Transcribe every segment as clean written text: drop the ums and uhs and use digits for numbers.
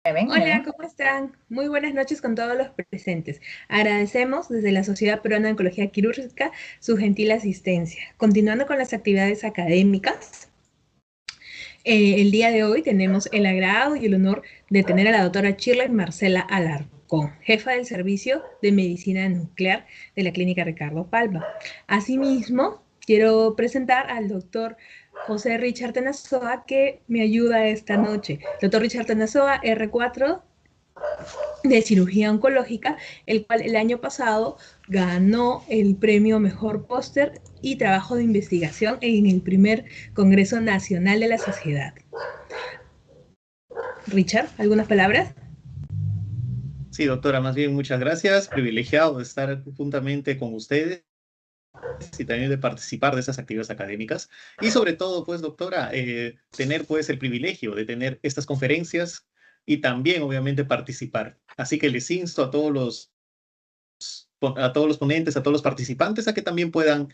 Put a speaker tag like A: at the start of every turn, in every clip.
A: ¿Me ven? ¿Me
B: Hola,
A: ven?
B: ¿cómo están? Muy buenas noches con todos los presentes. Agradecemos desde la Sociedad Peruana de Oncología Quirúrgica su gentil asistencia. Continuando con las actividades académicas, el día de hoy tenemos el agrado y el honor de tener a la doctora Shirley Marcela Alarcón, jefa del Servicio de Medicina Nuclear de la Clínica Ricardo Palma. Asimismo, quiero presentar al doctor José Richard Tenazoa, que me ayuda esta noche. Doctor Richard Tenazoa, R4 de cirugía oncológica, el cual el año pasado ganó el premio Mejor Póster y Trabajo de Investigación en el primer Congreso Nacional de la Sociedad. Richard, ¿algunas palabras?
C: Sí, doctora, más bien muchas gracias. Privilegiado de estar juntamente con ustedes y también de participar de esas actividades académicas. Y sobre todo, pues, doctora, tener pues el privilegio de tener estas conferencias y también, obviamente, participar. Así que les insto a todos los ponentes, a todos los participantes, a que también puedan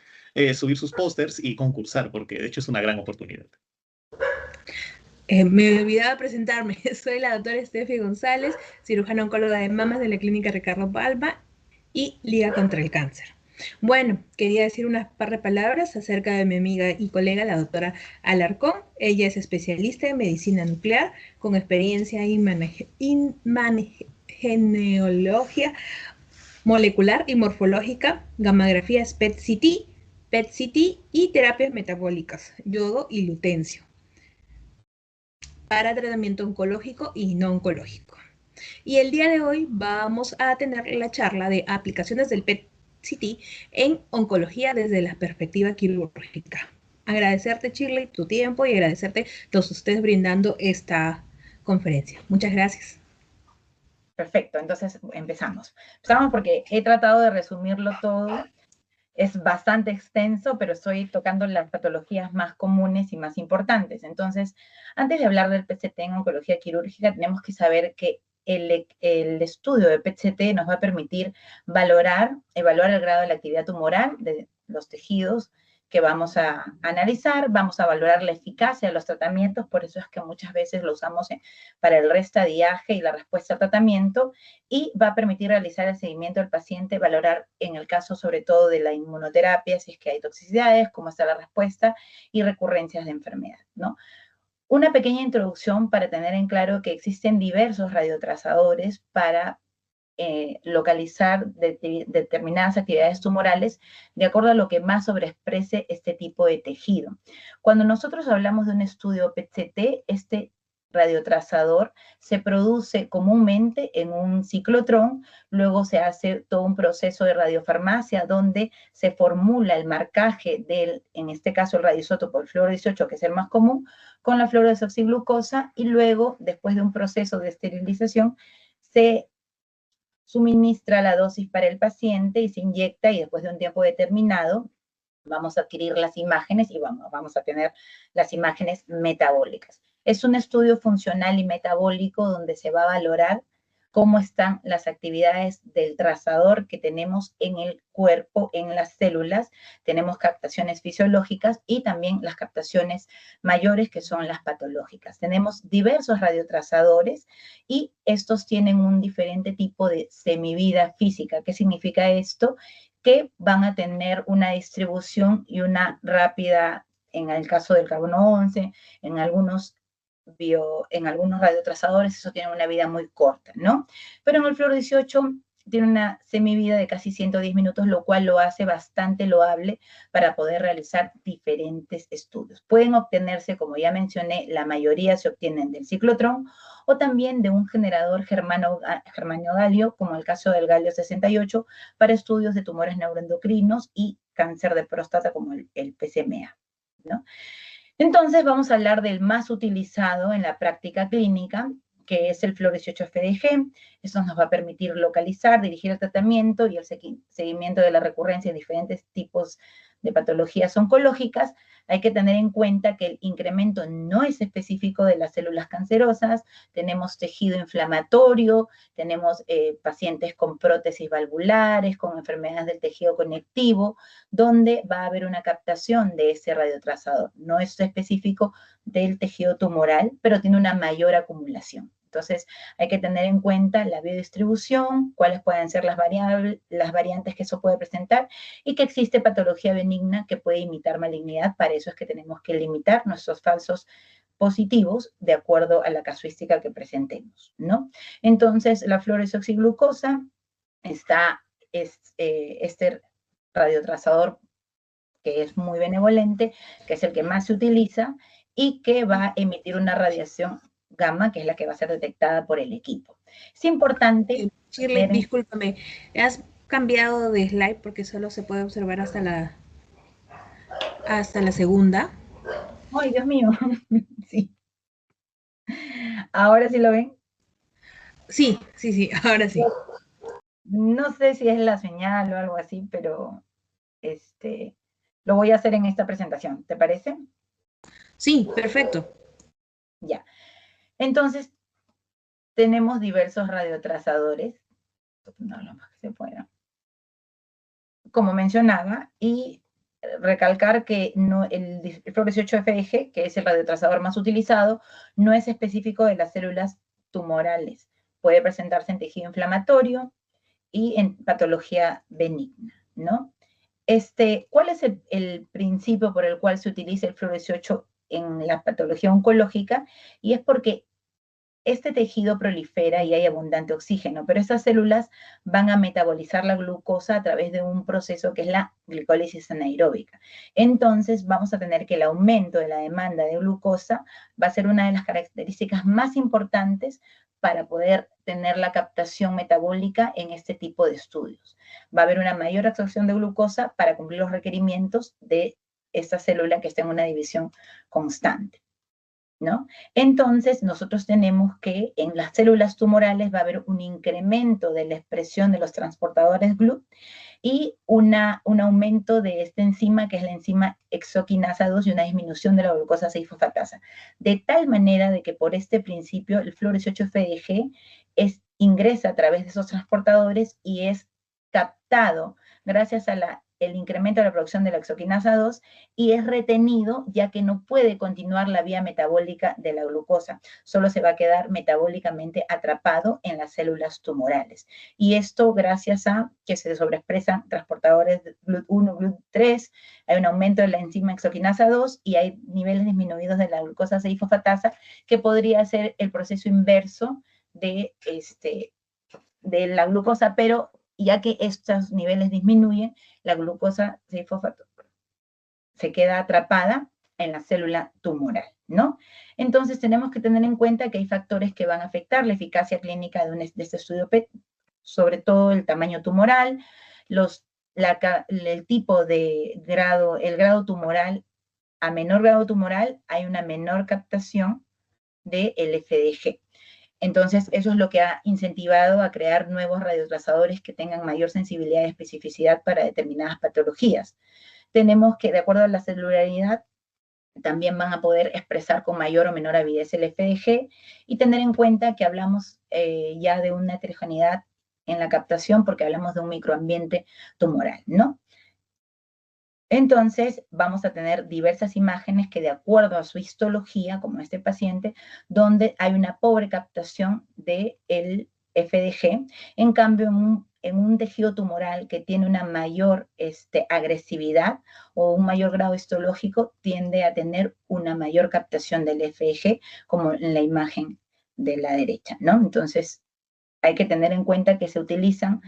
C: subir sus pósters y concursar, porque de hecho es una gran oportunidad.
B: Me olvidaba presentarme. Soy la doctora Estefi González, cirujana oncóloga de mamas de la Clínica Ricardo Palma y Liga contra el Cáncer. Bueno, quería decir unas par de palabras acerca de mi amiga y colega, la doctora Alarcón. Ella es especialista en medicina nuclear con experiencia en genealogía molecular y morfológica, gammagrafía PET-CT, PET-CT y terapias metabólicas, yodo y lutencio, para tratamiento oncológico y no oncológico. Y el día de hoy vamos a tener la charla de aplicaciones del PET-CT en oncología desde la perspectiva quirúrgica. Agradecerte, Shirley, tu tiempo y agradecerte todos ustedes brindando esta conferencia. Muchas gracias.
A: Perfecto, entonces empezamos. Empezamos porque he tratado de resumirlo todo. Es bastante extenso, pero estoy tocando las patologías más comunes y más importantes. Entonces, antes de hablar del PET-CT en oncología quirúrgica, tenemos que saber que el estudio de PET-CT nos va a permitir evaluar el grado de la actividad tumoral de los tejidos que vamos a analizar, vamos a valorar la eficacia de los tratamientos, por eso es que muchas veces lo usamos para el restadiaje y la respuesta al tratamiento, y va a permitir realizar el seguimiento del paciente, valorar en el caso sobre todo de la inmunoterapia, si es que hay toxicidades, cómo está la respuesta y recurrencias de enfermedad, ¿no? Una pequeña introducción para tener en claro que existen diversos radiotrazadores para localizar determinadas actividades tumorales de acuerdo a lo que más sobreexprese este tipo de tejido. Cuando nosotros hablamos de un estudio PET-CT, este radiotrazador se produce comúnmente en un ciclotrón, luego se hace todo un proceso de radiofarmacia donde se formula el marcaje del, en este caso el radioisótopo, el fluoro 18, que es el más común, con la fluorodesoxiglucosa, y luego, después de un proceso de esterilización, se suministra la dosis para el paciente y se inyecta, y después de un tiempo determinado vamos a adquirir las imágenes y vamos a tener las imágenes metabólicas. Es un estudio funcional y metabólico donde se va a valorar cómo están las actividades del trazador que tenemos en el cuerpo, en las células. Tenemos captaciones fisiológicas y también las captaciones mayores, que son las patológicas. Tenemos diversos radiotrazadores y estos tienen un diferente tipo de semivida física. ¿Qué significa esto? Que van a tener una distribución y una rápida, en el caso del carbono 11, en algunos radiotrazadores eso tiene una vida muy corta, ¿no? Pero en el fluoro 18 tiene una semivida de casi 110 minutos, lo cual lo hace bastante loable para poder realizar diferentes estudios. Pueden obtenerse, como ya mencioné, la mayoría se obtienen del ciclotrón o también de un generador germanio-galio, como el caso del galio 68, para estudios de tumores neuroendocrinos y cáncer de próstata, como el PSMA, ¿no? Entonces vamos a hablar del más utilizado en la práctica clínica, que es el fluor 18-FDG. Eso nos va a permitir localizar, dirigir el tratamiento y el seguimiento de la recurrencia de diferentes tipos de patologías oncológicas. Hay que tener en cuenta que el incremento no es específico de las células cancerosas. Tenemos tejido inflamatorio, tenemos pacientes con prótesis valvulares, con enfermedades del tejido conectivo, donde va a haber una captación de ese radiotrazador. No es específico del tejido tumoral, pero tiene una mayor acumulación. Entonces, hay que tener en cuenta la biodistribución, cuáles pueden ser las variantes que eso puede presentar, y que existe patología benigna que puede imitar malignidad. Para eso es que tenemos que limitar nuestros falsos positivos de acuerdo a la casuística que presentemos, ¿no? Entonces, la fluoresoxiglucosa este radiotrazador que es muy benevolente, que es el que más se utiliza y que va a emitir una radiación gamma, que es la que va a ser detectada por el equipo. Es importante...
B: Shirley, discúlpame, has cambiado de slide porque solo se puede observar hasta la segunda.
A: ¡Ay, Dios mío! Sí. ¿Ahora sí lo ven?
B: Sí, ahora sí.
A: No sé si es la señal o algo así, pero lo voy a hacer en esta presentación. ¿Te parece?
B: Sí, perfecto.
A: Ya. Entonces, tenemos diversos radiotrazadores. No, lo más que se pueda. Como mencionaba, y recalcar que no, el Fluor18FG, que es el radiotrazador más utilizado, no es específico de las células tumorales. Puede presentarse en tejido inflamatorio y en patología benigna, ¿no? ¿Cuál es el principio por el cual se utiliza el Fluor18 en la patología oncológica? Y es porque este tejido prolifera y hay abundante oxígeno, pero esas células van a metabolizar la glucosa a través de un proceso que es la glicólisis anaeróbica. Entonces, vamos a tener que el aumento de la demanda de glucosa va a ser una de las características más importantes para poder tener la captación metabólica en este tipo de estudios. Va a haber una mayor absorción de glucosa para cumplir los requerimientos de esta célula que está en una división constante, ¿no? Entonces, nosotros tenemos que en las células tumorales va a haber un incremento de la expresión de los transportadores GLUT y un aumento de esta enzima, que es la enzima exoquinasa 2, y una disminución de la glucosa 6-fosfatasa. De tal manera de que por este principio el Fluor18FDG ingresa a través de esos transportadores y es captado gracias a el incremento de la producción de la exoquinasa 2 y es retenido ya que no puede continuar la vía metabólica de la glucosa, solo se va a quedar metabólicamente atrapado en las células tumorales. Y esto gracias a que se sobreexpresan transportadores GLUT1, GLUT3, hay un aumento de la enzima exoquinasa 2 y hay niveles disminuidos de la glucosa 6-fosfatasa, que podría ser el proceso inverso de la glucosa, pero ya que estos niveles disminuyen, la glucosa 6-fosfatasa se queda atrapada en la célula tumoral, ¿no? Entonces tenemos que tener en cuenta que hay factores que van a afectar la eficacia clínica de este estudio PET, sobre todo el tamaño tumoral, el tipo de grado, el grado tumoral. A menor grado tumoral hay una menor captación del FDG. Entonces, eso es lo que ha incentivado a crear nuevos radiotrazadores que tengan mayor sensibilidad y especificidad para determinadas patologías. Tenemos que, de acuerdo a la celularidad, también van a poder expresar con mayor o menor avidez el FDG y tener en cuenta que hablamos ya de una heterogeneidad en la captación porque hablamos de un microambiente tumoral, ¿no? Entonces, vamos a tener diversas imágenes que de acuerdo a su histología, como este paciente, donde hay una pobre captación del FDG, en cambio en un tejido tumoral que tiene una mayor agresividad o un mayor grado histológico, tiende a tener una mayor captación del FDG, como en la imagen de la derecha, ¿no? Entonces, hay que tener en cuenta que se utilizan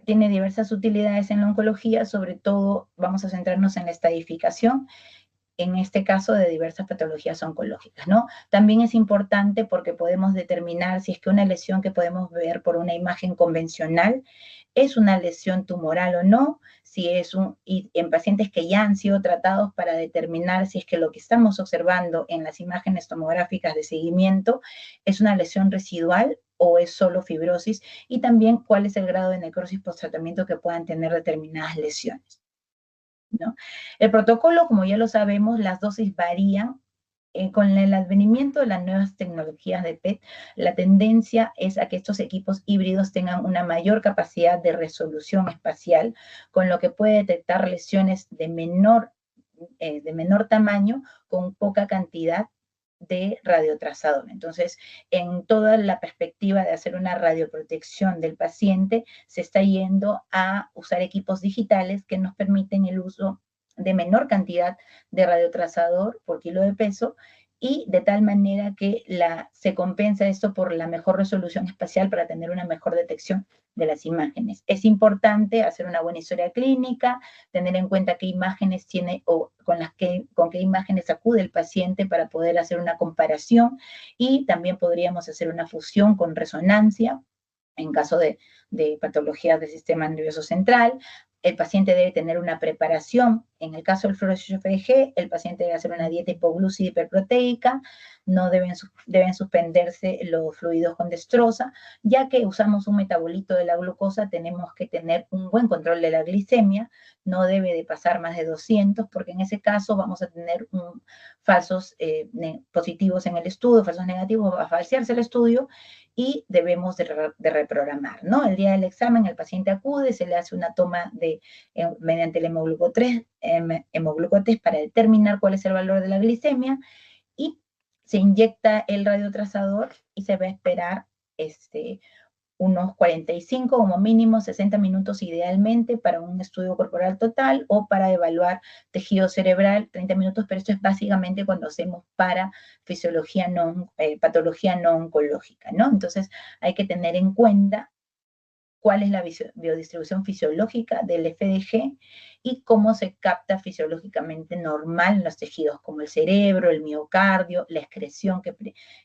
A: tiene diversas utilidades en la oncología, sobre todo vamos a centrarnos en la estadificación, en este caso de diversas patologías oncológicas, ¿no? También es importante porque podemos determinar si es que una lesión que podemos ver por una imagen convencional es una lesión tumoral o no, y en pacientes que ya han sido tratados para determinar si es que lo que estamos observando en las imágenes tomográficas de seguimiento es una lesión residual o es solo fibrosis, y también cuál es el grado de necrosis post-tratamiento que puedan tener determinadas lesiones, ¿no? El protocolo, como ya lo sabemos, las dosis varían. Con el advenimiento de las nuevas tecnologías de PET, la tendencia es a que estos equipos híbridos tengan una mayor capacidad de resolución espacial, con lo que puede detectar lesiones de menor tamaño con poca cantidad de radiotrazador. Entonces, en toda la perspectiva de hacer una radioprotección del paciente, se está yendo a usar equipos digitales que nos permiten el uso de menor cantidad de radiotrazador por kilo de peso, y de tal manera que se compensa esto por la mejor resolución espacial para tener una mejor detección de las imágenes. Es importante hacer una buena historia clínica, tener en cuenta qué imágenes tiene o con qué imágenes acude el paciente para poder hacer una comparación, y también podríamos hacer una fusión con resonancia en caso de patologías del sistema nervioso central. El paciente debe tener una preparación. En el caso del fluorosis FDG, el paciente debe hacer una dieta hipoglúcida hiperproteica, no deben suspenderse los fluidos con dextrosa, ya que usamos un metabolito de la glucosa, tenemos que tener un buen control de la glicemia, no debe de pasar más de 200, porque en ese caso vamos a tener falsos positivos en el estudio, falsos negativos, va a falsearse el estudio, y debemos de reprogramar, ¿no? El día del examen el paciente acude, se le hace una toma mediante el hemoglucotés para determinar cuál es el valor de la glicemia, y se inyecta el radiotrazador y se va a esperar unos 45, como mínimo 60 minutos idealmente para un estudio corporal total, o para evaluar tejido cerebral 30 minutos, pero esto es básicamente cuando hacemos para patología no oncológica, ¿no? Entonces hay que tener en cuenta cuál es la biodistribución fisiológica del FDG y cómo se capta fisiológicamente normal en los tejidos, como el cerebro, el miocardio, la excreción que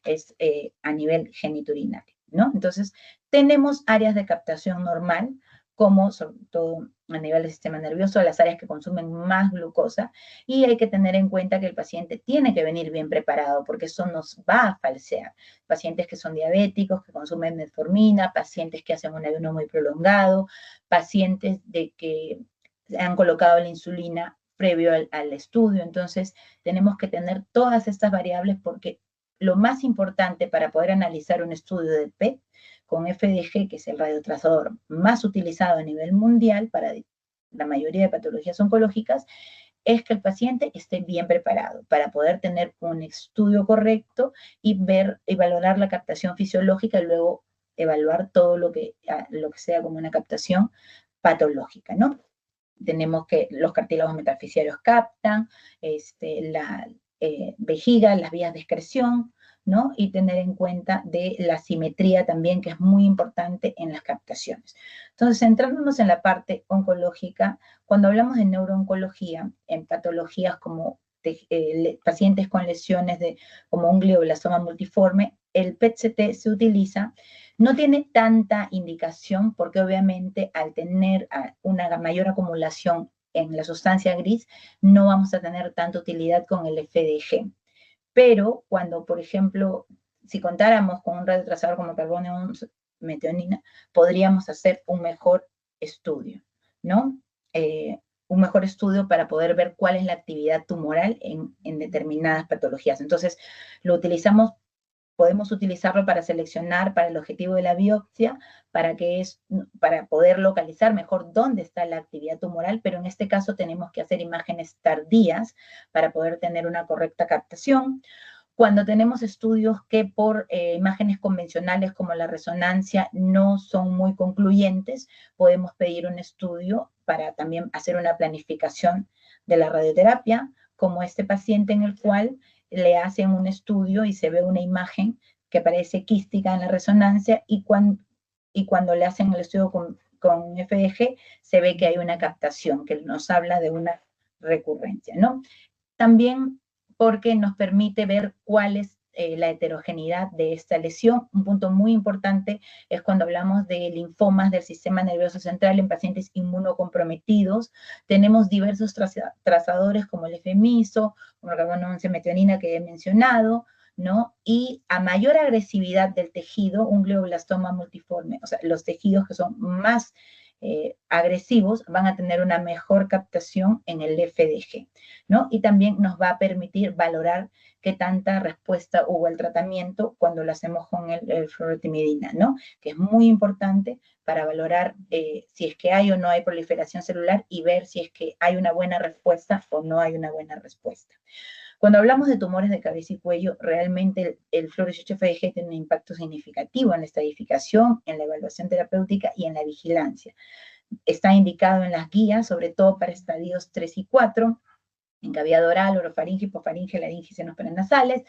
A: es a nivel genitourinario, ¿no? Entonces, tenemos áreas de captación normal, como sobre todo a nivel del sistema nervioso, las áreas que consumen más glucosa, y hay que tener en cuenta que el paciente tiene que venir bien preparado, porque eso nos va a falsear. Pacientes que son diabéticos, que consumen metformina, pacientes que hacen un ayuno muy prolongado, pacientes de que han colocado la insulina previo al estudio. Entonces, tenemos que tener todas estas variables, porque lo más importante para poder analizar un estudio de PET con FDG, que es el radiotrazador más utilizado a nivel mundial para la mayoría de patologías oncológicas, es que el paciente esté bien preparado para poder tener un estudio correcto y valorar la captación fisiológica, y luego evaluar todo lo que sea como una captación patológica, ¿no? Tenemos que los cartílagos metafisiarios captan, la vejiga, las vías de excreción, ¿no? Y tener en cuenta de la simetría también, que es muy importante en las captaciones. Entonces, centrándonos en la parte oncológica, cuando hablamos de neurooncología, en patologías como pacientes con lesiones como un glioblastoma multiforme, el PET-CT se utiliza. No tiene tanta indicación porque obviamente al tener una mayor acumulación en la sustancia gris, no vamos a tener tanta utilidad con el FDG. Pero cuando, por ejemplo, si contáramos con un radiotrazador como carbonio metionina, podríamos hacer un mejor estudio, ¿no? Un mejor estudio para poder ver cuál es la actividad tumoral en determinadas patologías. Entonces, podemos utilizarlo para seleccionar para el objetivo de la biopsia, para poder localizar mejor dónde está la actividad tumoral, pero en este caso tenemos que hacer imágenes tardías para poder tener una correcta captación. Cuando tenemos estudios que por imágenes convencionales como la resonancia no son muy concluyentes, podemos pedir un estudio para también hacer una planificación de la radioterapia, como este paciente en el cual le hacen un estudio y se ve una imagen que parece quística en la resonancia, y cuando le hacen el estudio con FDG se ve que hay una captación que nos habla de una recurrencia, ¿no? También porque nos permite ver cuál es la heterogeneidad de esta lesión. Un punto muy importante es cuando hablamos de linfomas del sistema nervioso central en pacientes inmunocomprometidos. Tenemos diversos trazadores como el FMISO, como el carbono 11 metionina que he mencionado, ¿no? Y a mayor agresividad del tejido, un glioblastoma multiforme, o sea, los tejidos que son más agresivos van a tener una mejor captación en el FDG, ¿no? Y también nos va a permitir valorar qué tanta respuesta hubo al tratamiento cuando lo hacemos con el fluorotimidina, ¿no? Que es muy importante para valorar si es que hay o no hay proliferación celular y ver si es que hay una buena respuesta o no hay una buena respuesta. Cuando hablamos de tumores de cabeza y cuello, realmente el Fluor 18-FDG tiene un impacto significativo en la estadificación, en la evaluación terapéutica y en la vigilancia. Está indicado en las guías, sobre todo para estadios 3 y 4, en cavidad oral, orofaringe, hipofaringe, laringe y senos paranasales.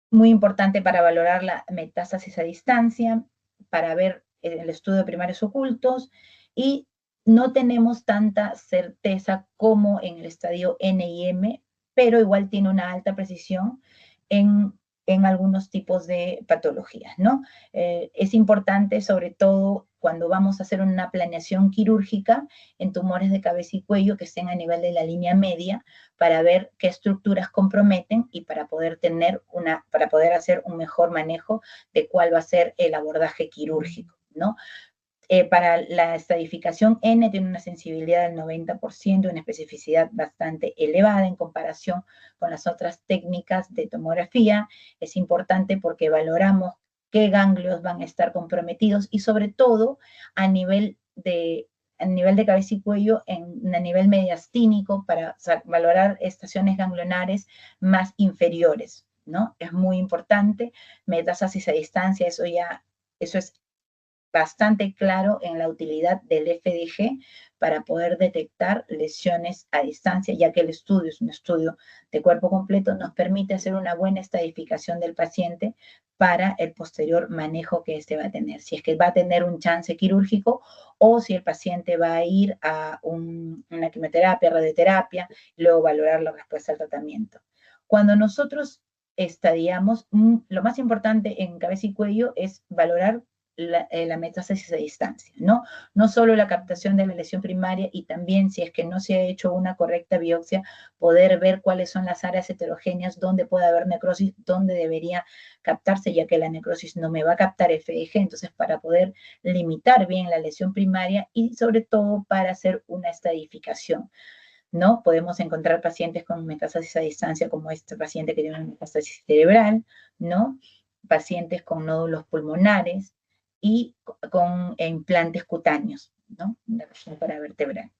A: Muy importante para valorar la metástasis a distancia, para ver el estudio de primarios ocultos, y no tenemos tanta certeza como en el estadio N y M, pero igual tiene una alta precisión en algunos tipos de patologías, ¿no? Es importante, sobre todo, cuando vamos a hacer una planeación quirúrgica en tumores de cabeza y cuello que estén a nivel de la línea media, para ver qué estructuras comprometen y para poder hacer un mejor manejo de cuál va a ser el abordaje quirúrgico, ¿no? Para la estadificación N tiene una sensibilidad del 90%, una especificidad bastante elevada en comparación con las otras técnicas de tomografía. Es importante porque valoramos qué ganglios van a estar comprometidos y sobre todo a nivel de cabeza y cuello, a nivel mediastínico, para valorar estaciones ganglionares más inferiores, ¿no? Es muy importante. Metástasis a distancia, eso es bastante claro en la utilidad del FDG para poder detectar lesiones a distancia, ya que el estudio es un estudio de cuerpo completo, nos permite hacer una buena estadificación del paciente para el posterior manejo que éste va a tener. Si es que va a tener un chance quirúrgico o si el paciente va a ir a una quimioterapia, radioterapia, y luego valorar la respuesta al tratamiento. Cuando nosotros estadiamos, lo más importante en cabeza y cuello es valorar la metástasis a distancia, ¿no? No solo la captación de la lesión primaria, y también, si es que no se ha hecho una correcta biopsia, poder ver cuáles son las áreas heterogéneas donde puede haber necrosis, donde debería captarse, ya que la necrosis no me va a captar FDG, entonces para poder limitar bien la lesión primaria y sobre todo para hacer una estadificación, ¿no? Podemos encontrar pacientes con metástasis a distancia, como este paciente que tiene una metástasis cerebral, ¿no? Pacientes con nódulos pulmonares y con implantes cutáneos, ¿no? La región paravertebral.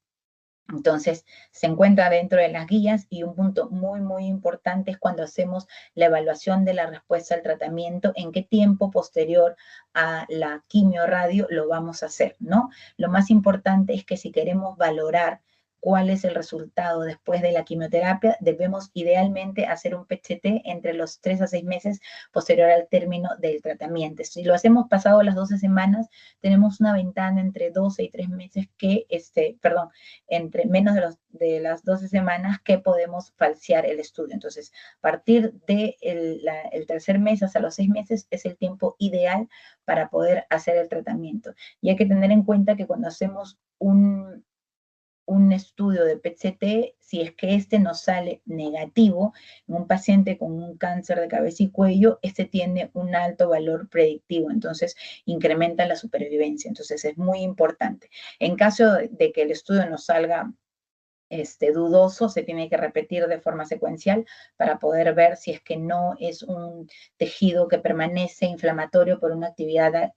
A: Entonces, se encuentra dentro de las guías, y un punto muy, muy importante es cuando hacemos la evaluación de la respuesta al tratamiento, en qué tiempo posterior a la quimio-radio lo vamos a hacer, ¿no? Lo más importante es que si queremos valorar cuál es el resultado después de la quimioterapia, debemos idealmente hacer un PET-CT entre los 3 a 6 meses posterior al término del tratamiento. Si lo hacemos pasado las 12 semanas, tenemos una ventana entre 12 y 3 meses entre menos de las 12 semanas que podemos falsear el estudio. Entonces, a partir del tercer mes hasta los 6 meses es el tiempo ideal para poder hacer el tratamiento. Y hay que tener en cuenta que cuando hacemos un estudio de PET-CT, si es que este nos sale negativo en un paciente con un cáncer de cabeza y cuello, este tiene un alto valor predictivo, entonces incrementa la supervivencia. Entonces es muy importante. En caso de que el estudio nos salga dudoso, se tiene que repetir de forma secuencial para poder ver si es que no es un tejido que permanece inflamatorio por una actividad,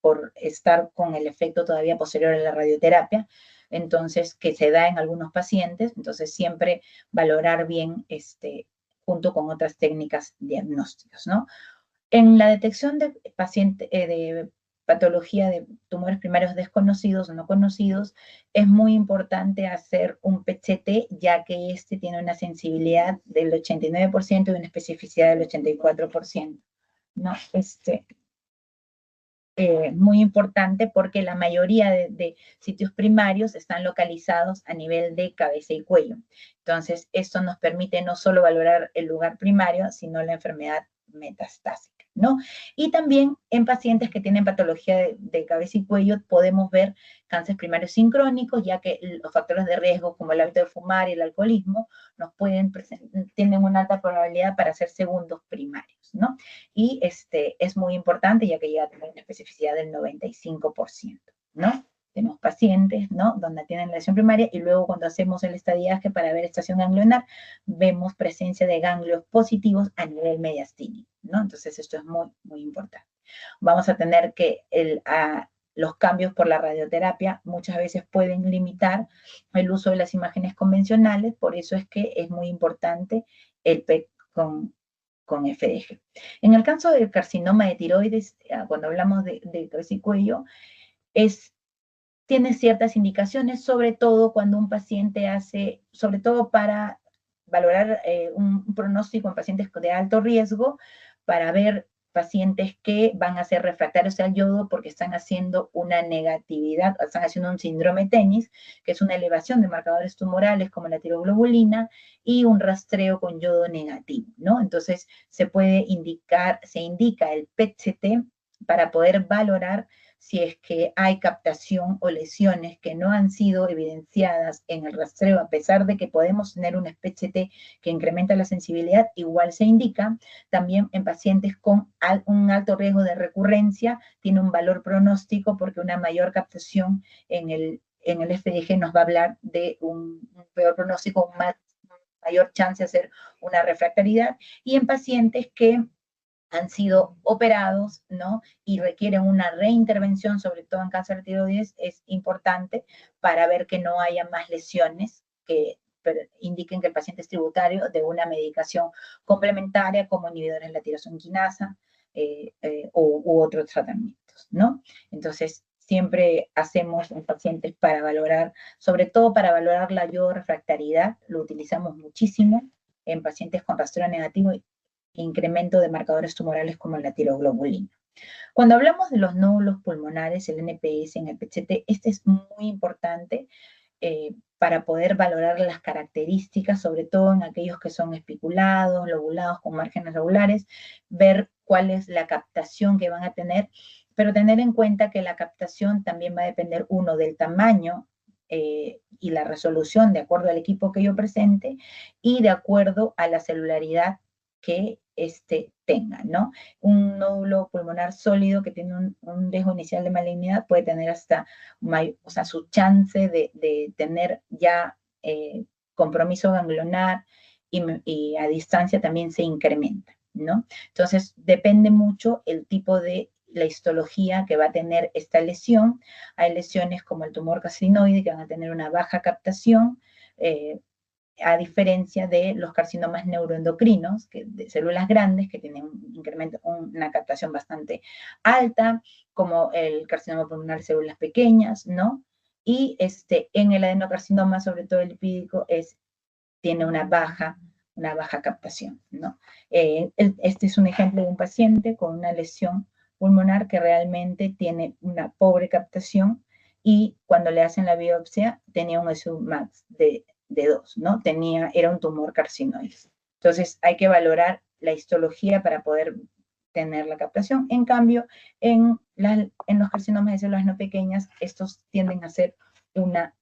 A: por estar con el efecto todavía posterior a la radioterapia, entonces, que se da en algunos pacientes. Entonces siempre valorar bien junto con otras técnicas diagnósticas, ¿no? En la detección de de patología de tumores primarios desconocidos o no conocidos, es muy importante hacer un PET-CT, ya que este tiene una sensibilidad del 89% y una especificidad del 84%, ¿no? Muy importante porque la mayoría de sitios primarios están localizados a nivel de cabeza y cuello. Entonces, esto nos permite no solo valorar el lugar primario, sino la enfermedad metastásica, ¿no? Y también en pacientes que tienen patología de cabeza y cuello podemos ver cánceres primarios sincrónicos, ya que los factores de riesgo como el hábito de fumar y el alcoholismo tienen una alta probabilidad para ser segundos primarios, ¿no? Y es muy importante, ya que llega a tener una especificidad del 95%, ¿no? Tenemos pacientes, ¿no?, donde tienen lesión primaria, y luego cuando hacemos el estadiaje para ver estación ganglionar, vemos presencia de ganglios positivos a nivel mediastínico, ¿no? Entonces esto es muy, muy importante. Vamos a tener que los cambios por la radioterapia muchas veces pueden limitar el uso de las imágenes convencionales, por eso es que es muy importante el PET con FDG. En el caso del carcinoma de tiroides, cuando hablamos de cabeza y cuello, tiene ciertas indicaciones, sobre todo cuando un paciente hace, sobre todo para valorar un pronóstico en pacientes de alto riesgo, para ver pacientes que van a ser refractarios al yodo porque están haciendo una negatividad, están haciendo un síndrome tenis, que es una elevación de marcadores tumorales como la tiroglobulina y un rastreo con yodo negativo, ¿no? Entonces se indica el PET-CT para poder valorar si es que hay captación o lesiones que no han sido evidenciadas en el rastreo, a pesar de que podemos tener un PET-CT que incrementa la sensibilidad, igual se indica. También en pacientes con un alto riesgo de recurrencia, tiene un valor pronóstico porque una mayor captación en el FDG nos va a hablar de un peor pronóstico, mayor chance de hacer una refractaridad. Y en pacientes que han sido operados, ¿no? Y requieren una reintervención, sobre todo en cáncer de tiroides, es importante para ver que no haya más lesiones que indiquen que el paciente es tributario de una medicación complementaria como inhibidores de la tirosina quinasa u otros tratamientos, ¿no? Entonces, siempre hacemos en pacientes para valorar, sobre todo para valorar la yodorefractariedad, lo utilizamos muchísimo en pacientes con rastreo negativo y incremento de marcadores tumorales como la tiroglobulina. Cuando hablamos de los nódulos pulmonares, el NPS en el PET-CT, este es muy importante para poder valorar las características, sobre todo en aquellos que son espiculados, lobulados, con márgenes regulares, ver cuál es la captación que van a tener, pero tener en cuenta que la captación también va a depender, uno, del tamaño y la resolución de acuerdo al equipo que yo presente y de acuerdo a la celularidad que tenga, ¿no? Un nódulo pulmonar sólido que tiene un riesgo inicial de malignidad puede tener hasta, o sea, su chance de tener ya compromiso ganglionar y a distancia también se incrementa, ¿no? Entonces, depende mucho el tipo de la histología que va a tener esta lesión. Hay lesiones como el tumor carcinoide que van a tener una baja captación, a diferencia de los carcinomas neuroendocrinos, de células grandes que tienen una captación bastante alta, como el carcinoma pulmonar de células pequeñas, ¿no? Y en el adenocarcinoma, sobre todo el lipídico, tiene una baja captación, ¿no? Este es un ejemplo de un paciente con una lesión pulmonar que realmente tiene una pobre captación y cuando le hacen la biopsia tenía un SUVmax de 2, ¿no? Era un tumor carcinoide. Entonces hay que valorar la histología para poder tener la captación. En cambio, en los carcinomas de células no pequeñas, estos tienden a ser una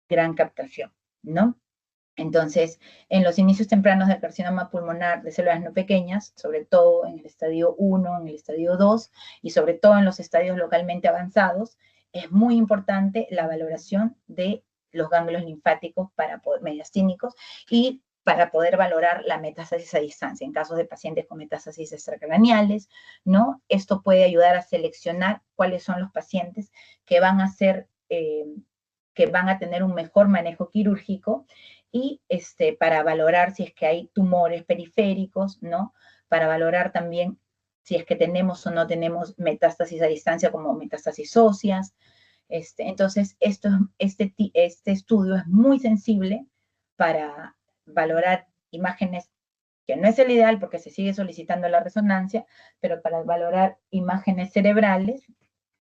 A: gran captación, ¿no? Entonces, en los inicios tempranos del carcinoma pulmonar de células no pequeñas, sobre todo en el estadio 1, en el estadio 2 y sobre todo en los estadios localmente avanzados, es muy importante la valoración de los ganglios linfáticos mediastínicos y para poder valorar la metástasis a distancia en casos de pacientes con metástasis extracraneales, ¿no? Esto puede ayudar a seleccionar cuáles son los pacientes que van a que van a tener un mejor manejo quirúrgico y para valorar si es que hay tumores periféricos, ¿no? Para valorar también si es que tenemos o no tenemos metástasis a distancia como metástasis óseas. Entonces, este estudio es muy sensible para valorar imágenes, que no es el ideal porque se sigue solicitando la resonancia, pero para valorar imágenes cerebrales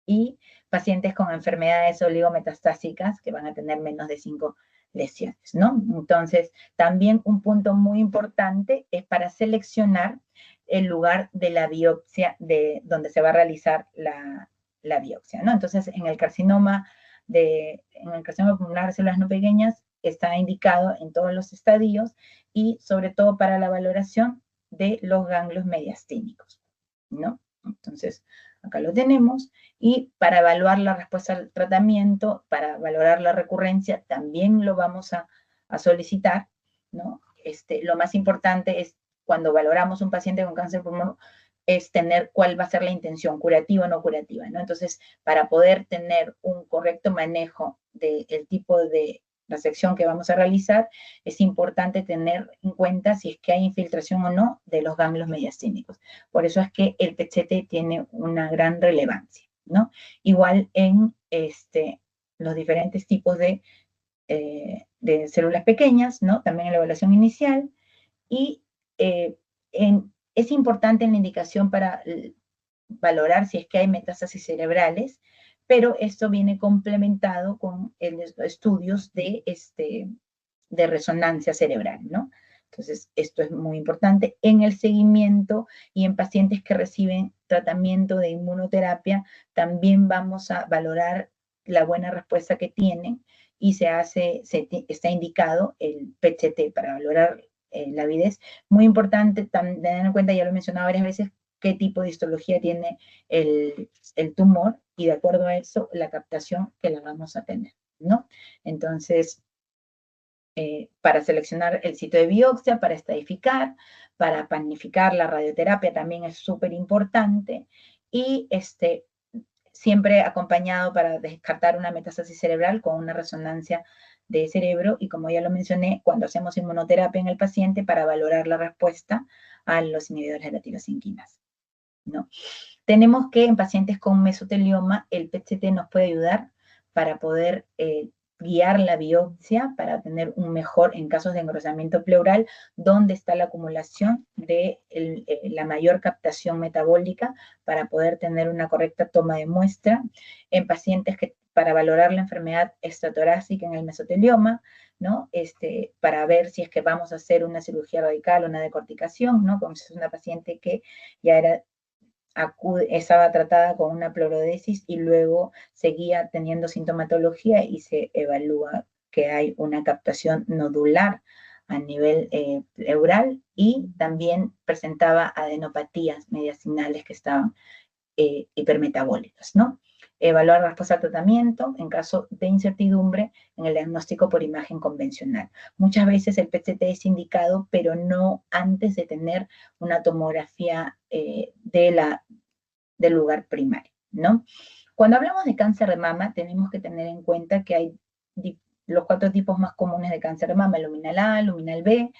A: y pacientes con enfermedades oligometastásicas que van a tener menos de 5 lesiones, ¿no? Entonces, también un punto muy importante es para seleccionar el lugar de la biopsia donde se va a realizar la biopsia, ¿no? Entonces, en el carcinoma pulmonar de células no pequeñas está indicado en todos los estadios y sobre todo para la valoración de los ganglios mediastínicos, ¿no? Entonces, acá lo tenemos. Y para evaluar la respuesta al tratamiento, para valorar la recurrencia, también lo vamos a solicitar, ¿no? Lo más importante es cuando valoramos un paciente con cáncer pulmonar, es tener cuál va a ser la intención, curativa o no curativa, ¿no? Entonces, para poder tener un correcto manejo del tipo de resección que vamos a realizar, es importante tener en cuenta si es que hay infiltración o no de los ganglios mediastínicos. Por eso es que el PET-CT tiene una gran relevancia, ¿no? Igual en los diferentes tipos de células pequeñas, ¿no? También en la evaluación inicial. Y es importante en la indicación para valorar si es que hay metástasis cerebrales, pero esto viene complementado con estudios de resonancia cerebral, ¿no? Entonces, esto es muy importante en el seguimiento y en pacientes que reciben tratamiento de inmunoterapia, también vamos a valorar la buena respuesta que tienen y está indicado el PET-CT para valorar la avidez. Muy importante tener en cuenta, ya lo he mencionado varias veces, qué tipo de histología tiene el tumor y de acuerdo a eso, la captación que la vamos a tener, ¿no? Entonces, para seleccionar el sitio de biopsia, para estadificar, para planificar la radioterapia también es súper importante y siempre acompañado para descartar una metástasis cerebral con una resonancia de cerebro y como ya lo mencioné, cuando hacemos inmunoterapia en el paciente para valorar la respuesta a los inhibidores de la tirosinquinasa, ¿no? Tenemos que en pacientes con mesotelioma el PET-CT nos puede ayudar para poder guiar la biopsia para tener un mejor, en casos de engrosamiento pleural, donde está la acumulación de la mayor captación metabólica para poder tener una correcta toma de muestra. En pacientes que para valorar la enfermedad extratorácica en el mesotelioma, ¿no? Para ver si es que vamos a hacer una cirugía radical o una decorticación, ¿no? Como si es una paciente que ya estaba tratada con una pleurodesis y luego seguía teniendo sintomatología y se evalúa que hay una captación nodular a nivel pleural y también presentaba adenopatías mediastinales que estaban hipermetabólicas, ¿no? Evaluar la respuesta al tratamiento en caso de incertidumbre en el diagnóstico por imagen convencional. Muchas veces el PET-CT es indicado, pero no antes de tener una tomografía del lugar primario, ¿no? Cuando hablamos de cáncer de mama, tenemos que tener en cuenta que hay los 4 tipos más comunes de cáncer de mama, el luminal A, el luminal B,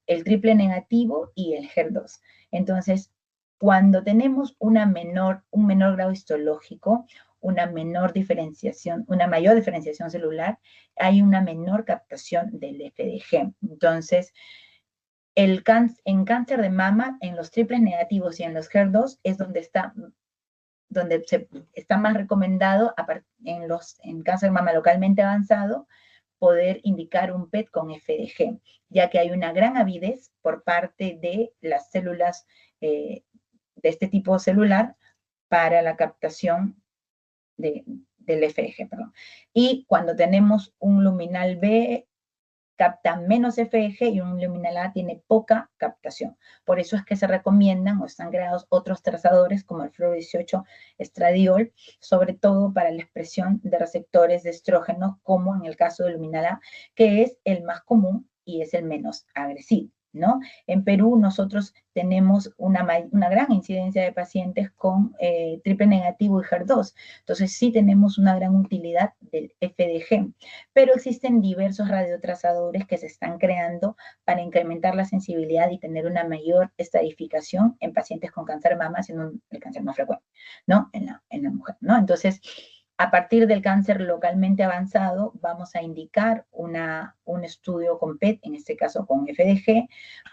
A: el triple negativo y el HER2. Entonces, cuando tenemos un menor grado histológico, una mayor diferenciación celular, hay una menor captación del FDG. Entonces, en cáncer de mama, en los triples negativos y en los HER2 es donde está más recomendado en cáncer de mama localmente avanzado poder indicar un PET con FDG, ya que hay una gran avidez por parte de las células de este tipo celular para la captación del FDG, perdón. Y cuando tenemos un luminal B, capta menos FDG y un luminal A tiene poca captación. Por eso es que se recomiendan o están creados otros trazadores como el fluoro-18 estradiol, sobre todo para la expresión de receptores de estrógenos, como en el caso del luminal A, que es el más común y es el menos agresivo, ¿no? En Perú nosotros tenemos una gran incidencia de pacientes con triple negativo y HER2, entonces sí tenemos una gran utilidad del FDG, pero existen diversos radiotrazadores que se están creando para incrementar la sensibilidad y tener una mayor estadificación en pacientes con cáncer de mama, siendo el cáncer más frecuente, ¿no? En la mujer, ¿no? Entonces, a partir del cáncer localmente avanzado, vamos a indicar un estudio con PET, en este caso con FDG,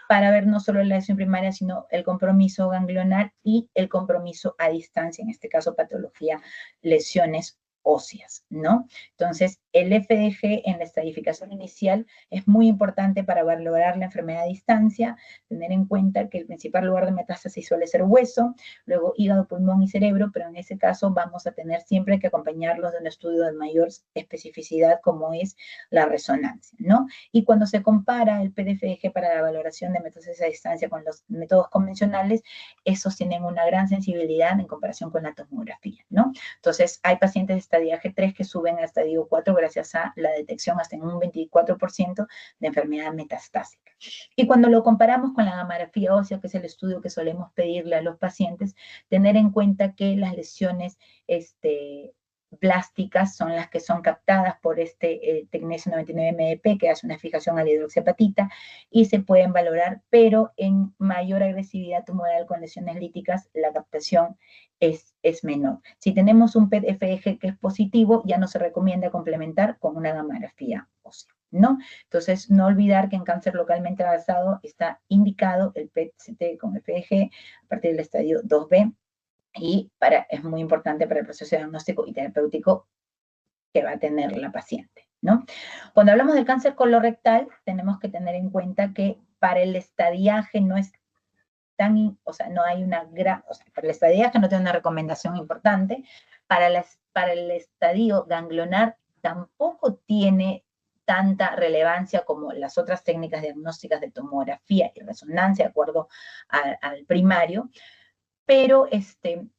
A: para ver no solo la lesión primaria, sino el compromiso ganglionar y el compromiso a distancia, en este caso patología, lesiones óseas, ¿no? Entonces, el FDG en la estadificación inicial es muy importante para valorar la enfermedad a distancia, tener en cuenta que el principal lugar de metástasis suele ser hueso, luego hígado, pulmón y cerebro, pero en ese caso vamos a tener siempre que acompañarlos de un estudio de mayor especificidad como es la resonancia, ¿no? Y cuando se compara el PDFG para la valoración de metástasis a distancia con los métodos convencionales, esos tienen una gran sensibilidad en comparación con la tomografía, ¿no? Entonces, hay pacientes de estadiaje 3 que suben a estadio 4 gracias a la detección hasta en un 24% de enfermedad metastásica. Y cuando lo comparamos con la gamografía ósea, que es el estudio que solemos pedirle a los pacientes, tener en cuenta que las lesiones plásticas son las que son captadas por tecnesio 99-MeP, que hace una fijación a la hidroxiapatita, y se pueden valorar, pero en mayor agresividad tumoral con lesiones líticas, la captación es menor. Si tenemos un PET-FDG que es positivo, ya no se recomienda complementar con una gamografía ósea, ¿no? Entonces, no olvidar que en cáncer localmente avanzado está indicado el PET-CT con FDG a partir del estadio 2B, y es muy importante para el proceso diagnóstico y terapéutico que va a tener la paciente, ¿no? Cuando hablamos del cáncer colorectal, tenemos que tener en cuenta que para el estadiaje no es no hay una gran, para el estadiaje no tiene una recomendación importante, para el estadio ganglionar tampoco tiene tanta relevancia como las otras técnicas diagnósticas de tomografía y resonancia, de acuerdo al primario, pero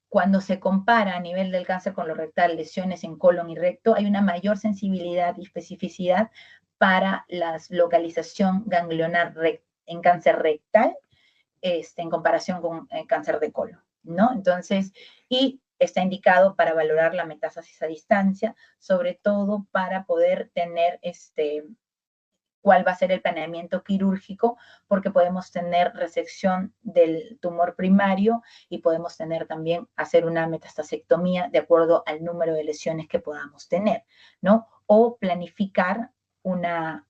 A: cuando se compara a nivel del cáncer colorectal, lesiones en colon y recto, hay una mayor sensibilidad y especificidad para la localización ganglionar en cáncer rectal, en comparación con cáncer de colon, ¿no? Entonces, y está indicado para valorar la metástasis a distancia, sobre todo para poder tener cuál va a ser el planeamiento quirúrgico, porque podemos tener resección del tumor primario y podemos tener también hacer una metastasectomía de acuerdo al número de lesiones que podamos tener, ¿no? O planificar una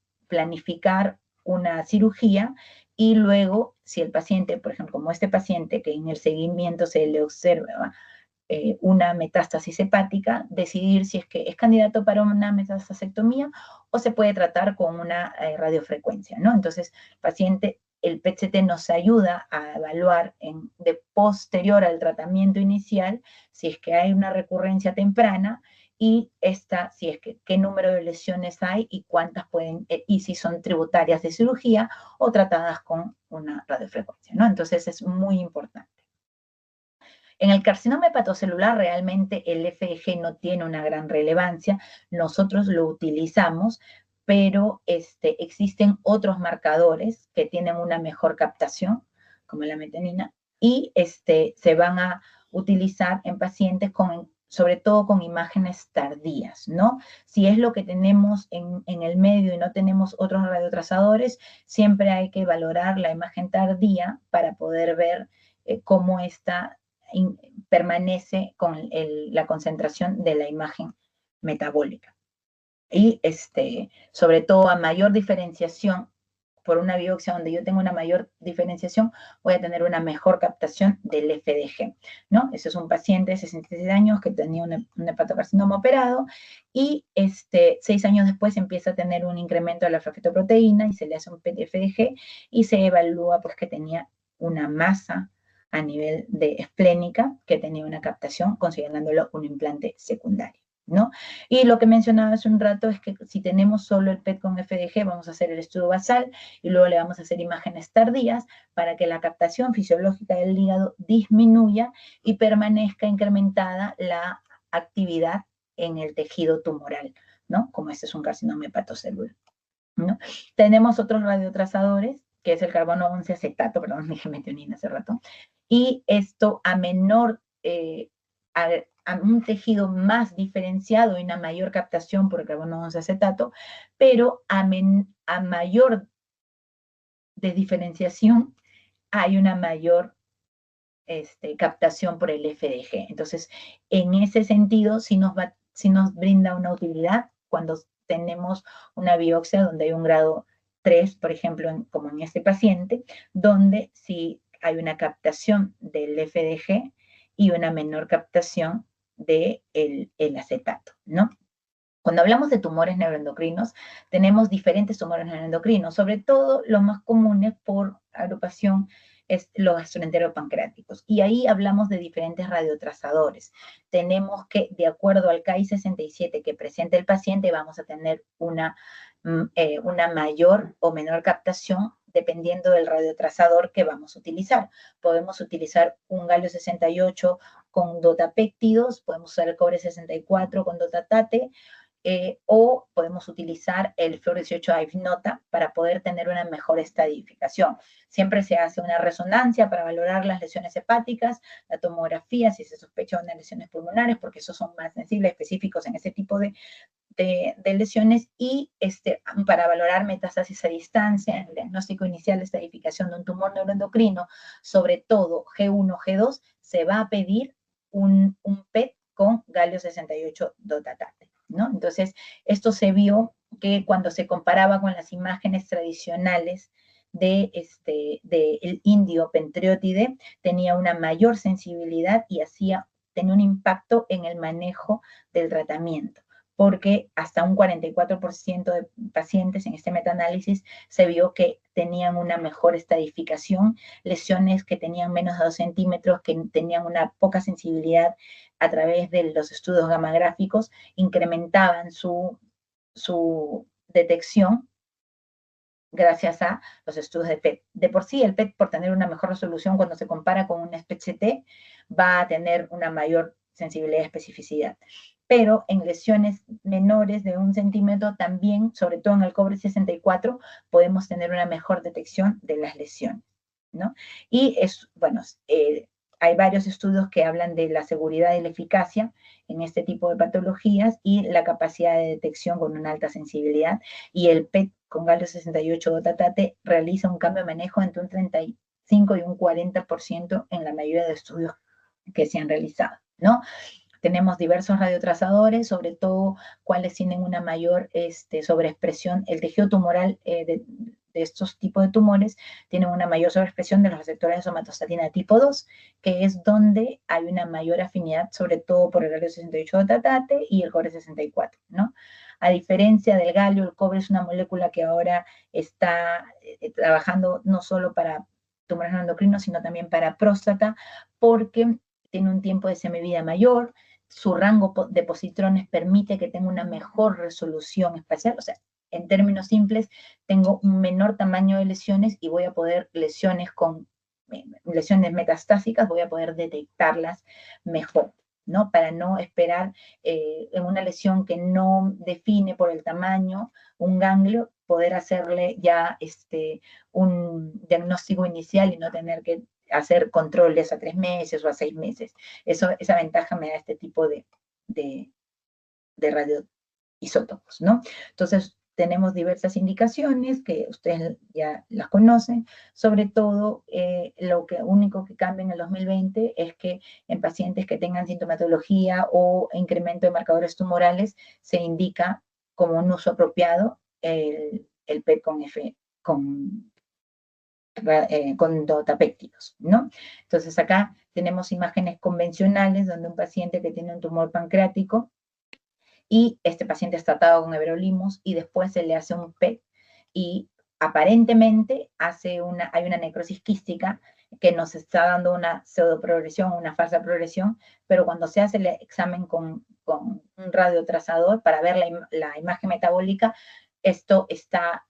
A: cirugía y luego, si el paciente, por ejemplo, como este paciente que en el seguimiento se le observa una metástasis hepática, decidir si es que es candidato para una metastasectomía o se puede tratar con una radiofrecuencia, ¿no? Entonces, el PET-CT nos ayuda a evaluar de posterior al tratamiento inicial si es que hay una recurrencia temprana y si es que qué número de lesiones hay y cuántas y si son tributarias de cirugía o tratadas con una radiofrecuencia, ¿no? Entonces, es muy importante. En el carcinoma hepatocelular realmente el FDG no tiene una gran relevancia, nosotros lo utilizamos, pero existen otros marcadores que tienen una mejor captación, como la metionina, y se van a utilizar en pacientes sobre todo con imágenes tardías, ¿no? Si es lo que tenemos en el medio y no tenemos otros radiotrazadores, siempre hay que valorar la imagen tardía para poder ver cómo permanece con la concentración de la imagen metabólica. Y sobre todo a mayor diferenciación, por una biopsia donde yo tengo una mayor diferenciación, voy a tener una mejor captación del FDG, ¿no? Ese es un paciente de 66 años que tenía un hepatocarcinoma operado y 6 años después empieza a tener un incremento de la fosfetoproteína y se le hace un PET-FDG y se evalúa pues que tenía una masa a nivel de esplénica que tenía una captación considerándolo un implante secundario, ¿no? Y lo que mencionaba hace un rato es que si tenemos solo el PET con FDG, vamos a hacer el estudio basal y luego le vamos a hacer imágenes tardías para que la captación fisiológica del hígado disminuya y permanezca incrementada la actividad en el tejido tumoral, ¿no? Como este es un carcinoma hepatocelular, ¿no? Tenemos otros radiotrazadores, que es el carbono 11 acetato, perdón, dije metionina hace rato, y esto a un tejido más diferenciado y una mayor captación por el carbono 11 acetato, pero a mayor desdiferenciación hay una mayor captación por el FDG. Entonces, en ese sentido, sí nos brinda una utilidad cuando tenemos una biopsia donde hay un grado 3, por ejemplo, como en este paciente, donde sí hay una captación del FDG y una menor captación del acetato, ¿no? Cuando hablamos de tumores neuroendocrinos, tenemos diferentes tumores neuroendocrinos, sobre todo los más comunes por agrupación es los gastroenteropancreáticos. Y ahí hablamos de diferentes radiotrazadores. Tenemos que, de acuerdo al KI67 que presenta el paciente, vamos a tener una mayor o menor captación dependiendo del radiotrazador que vamos a utilizar. Podemos utilizar un galio 68 con dotapéptidos, podemos usar el cobre 64 con dotatate, o podemos utilizar el fluor 18 IVNOTA para poder tener una mejor estadificación. Siempre se hace una resonancia para valorar las lesiones hepáticas, la tomografía si se sospecha de lesiones pulmonares, porque esos son más sensibles, específicos en ese tipo de lesiones, y para valorar metástasis a distancia, el diagnóstico inicial de estadificación de un tumor neuroendocrino, sobre todo G1, G2, se va a pedir un PET con galio 68 dotatate, ¿no? Entonces, esto se vio que cuando se comparaba con las imágenes tradicionales del indio pentriótide, tenía una mayor sensibilidad y tenía un impacto en el manejo del tratamiento, porque hasta un 44% de pacientes en este metaanálisis se vio que tenían una mejor estadificación, lesiones que tenían menos de 2 centímetros, que tenían una poca sensibilidad a través de los estudios gamagráficos, incrementaban su detección gracias a los estudios de PET. De por sí, el PET, por tener una mejor resolución cuando se compara con un SPECT, va a tener una mayor sensibilidad y especificidad. Pero en lesiones menores de 1 centímetro también, sobre todo en el cobre 64, podemos tener una mejor detección de las lesiones, ¿no? Y hay varios estudios que hablan de la seguridad y la eficacia en este tipo de patologías y la capacidad de detección con una alta sensibilidad, y el PET con galio 68 dotatate realiza un cambio de manejo entre un 35 y un 40% en la mayoría de estudios que se han realizado, ¿no? Tenemos diversos radiotrazadores, sobre todo cuáles tienen una mayor sobreexpresión. El tejido tumoral de estos tipos de tumores tienen una mayor sobreexpresión de los receptores de somatostatina tipo 2, que es donde hay una mayor afinidad, sobre todo por el galio 68 dotatate y el cobre 64, ¿no? A diferencia del galio, el cobre es una molécula que ahora está trabajando no solo para tumores endocrinos, sino también para próstata, porque tiene un tiempo de semivida mayor, su rango de positrones permite que tenga una mejor resolución espacial, o sea, en términos simples, tengo un menor tamaño de lesiones y voy a poder, lesiones metastásicas, voy a poder detectarlas mejor, ¿no? Para no esperar en una lesión que no define por el tamaño un ganglio, poder hacerle ya un diagnóstico inicial y no tener que hacer controles a 3 meses o a 6 meses. Esa ventaja me da este tipo de radioisótopos, ¿no? Entonces, tenemos diversas indicaciones que ustedes ya las conocen. Sobre todo, lo único que cambia en el 2020 es que en pacientes que tengan sintomatología o incremento de marcadores tumorales, se indica como un uso apropiado el PET con dotapéptidos, ¿no? Entonces acá tenemos imágenes convencionales donde un paciente que tiene un tumor pancreático y este paciente es tratado con everolimus y después se le hace un PET y aparentemente hay una necrosis quística que nos está dando una pseudoprogresión, una falsa progresión, pero cuando se hace el examen con un radiotrazador para ver la imagen metabólica, esto está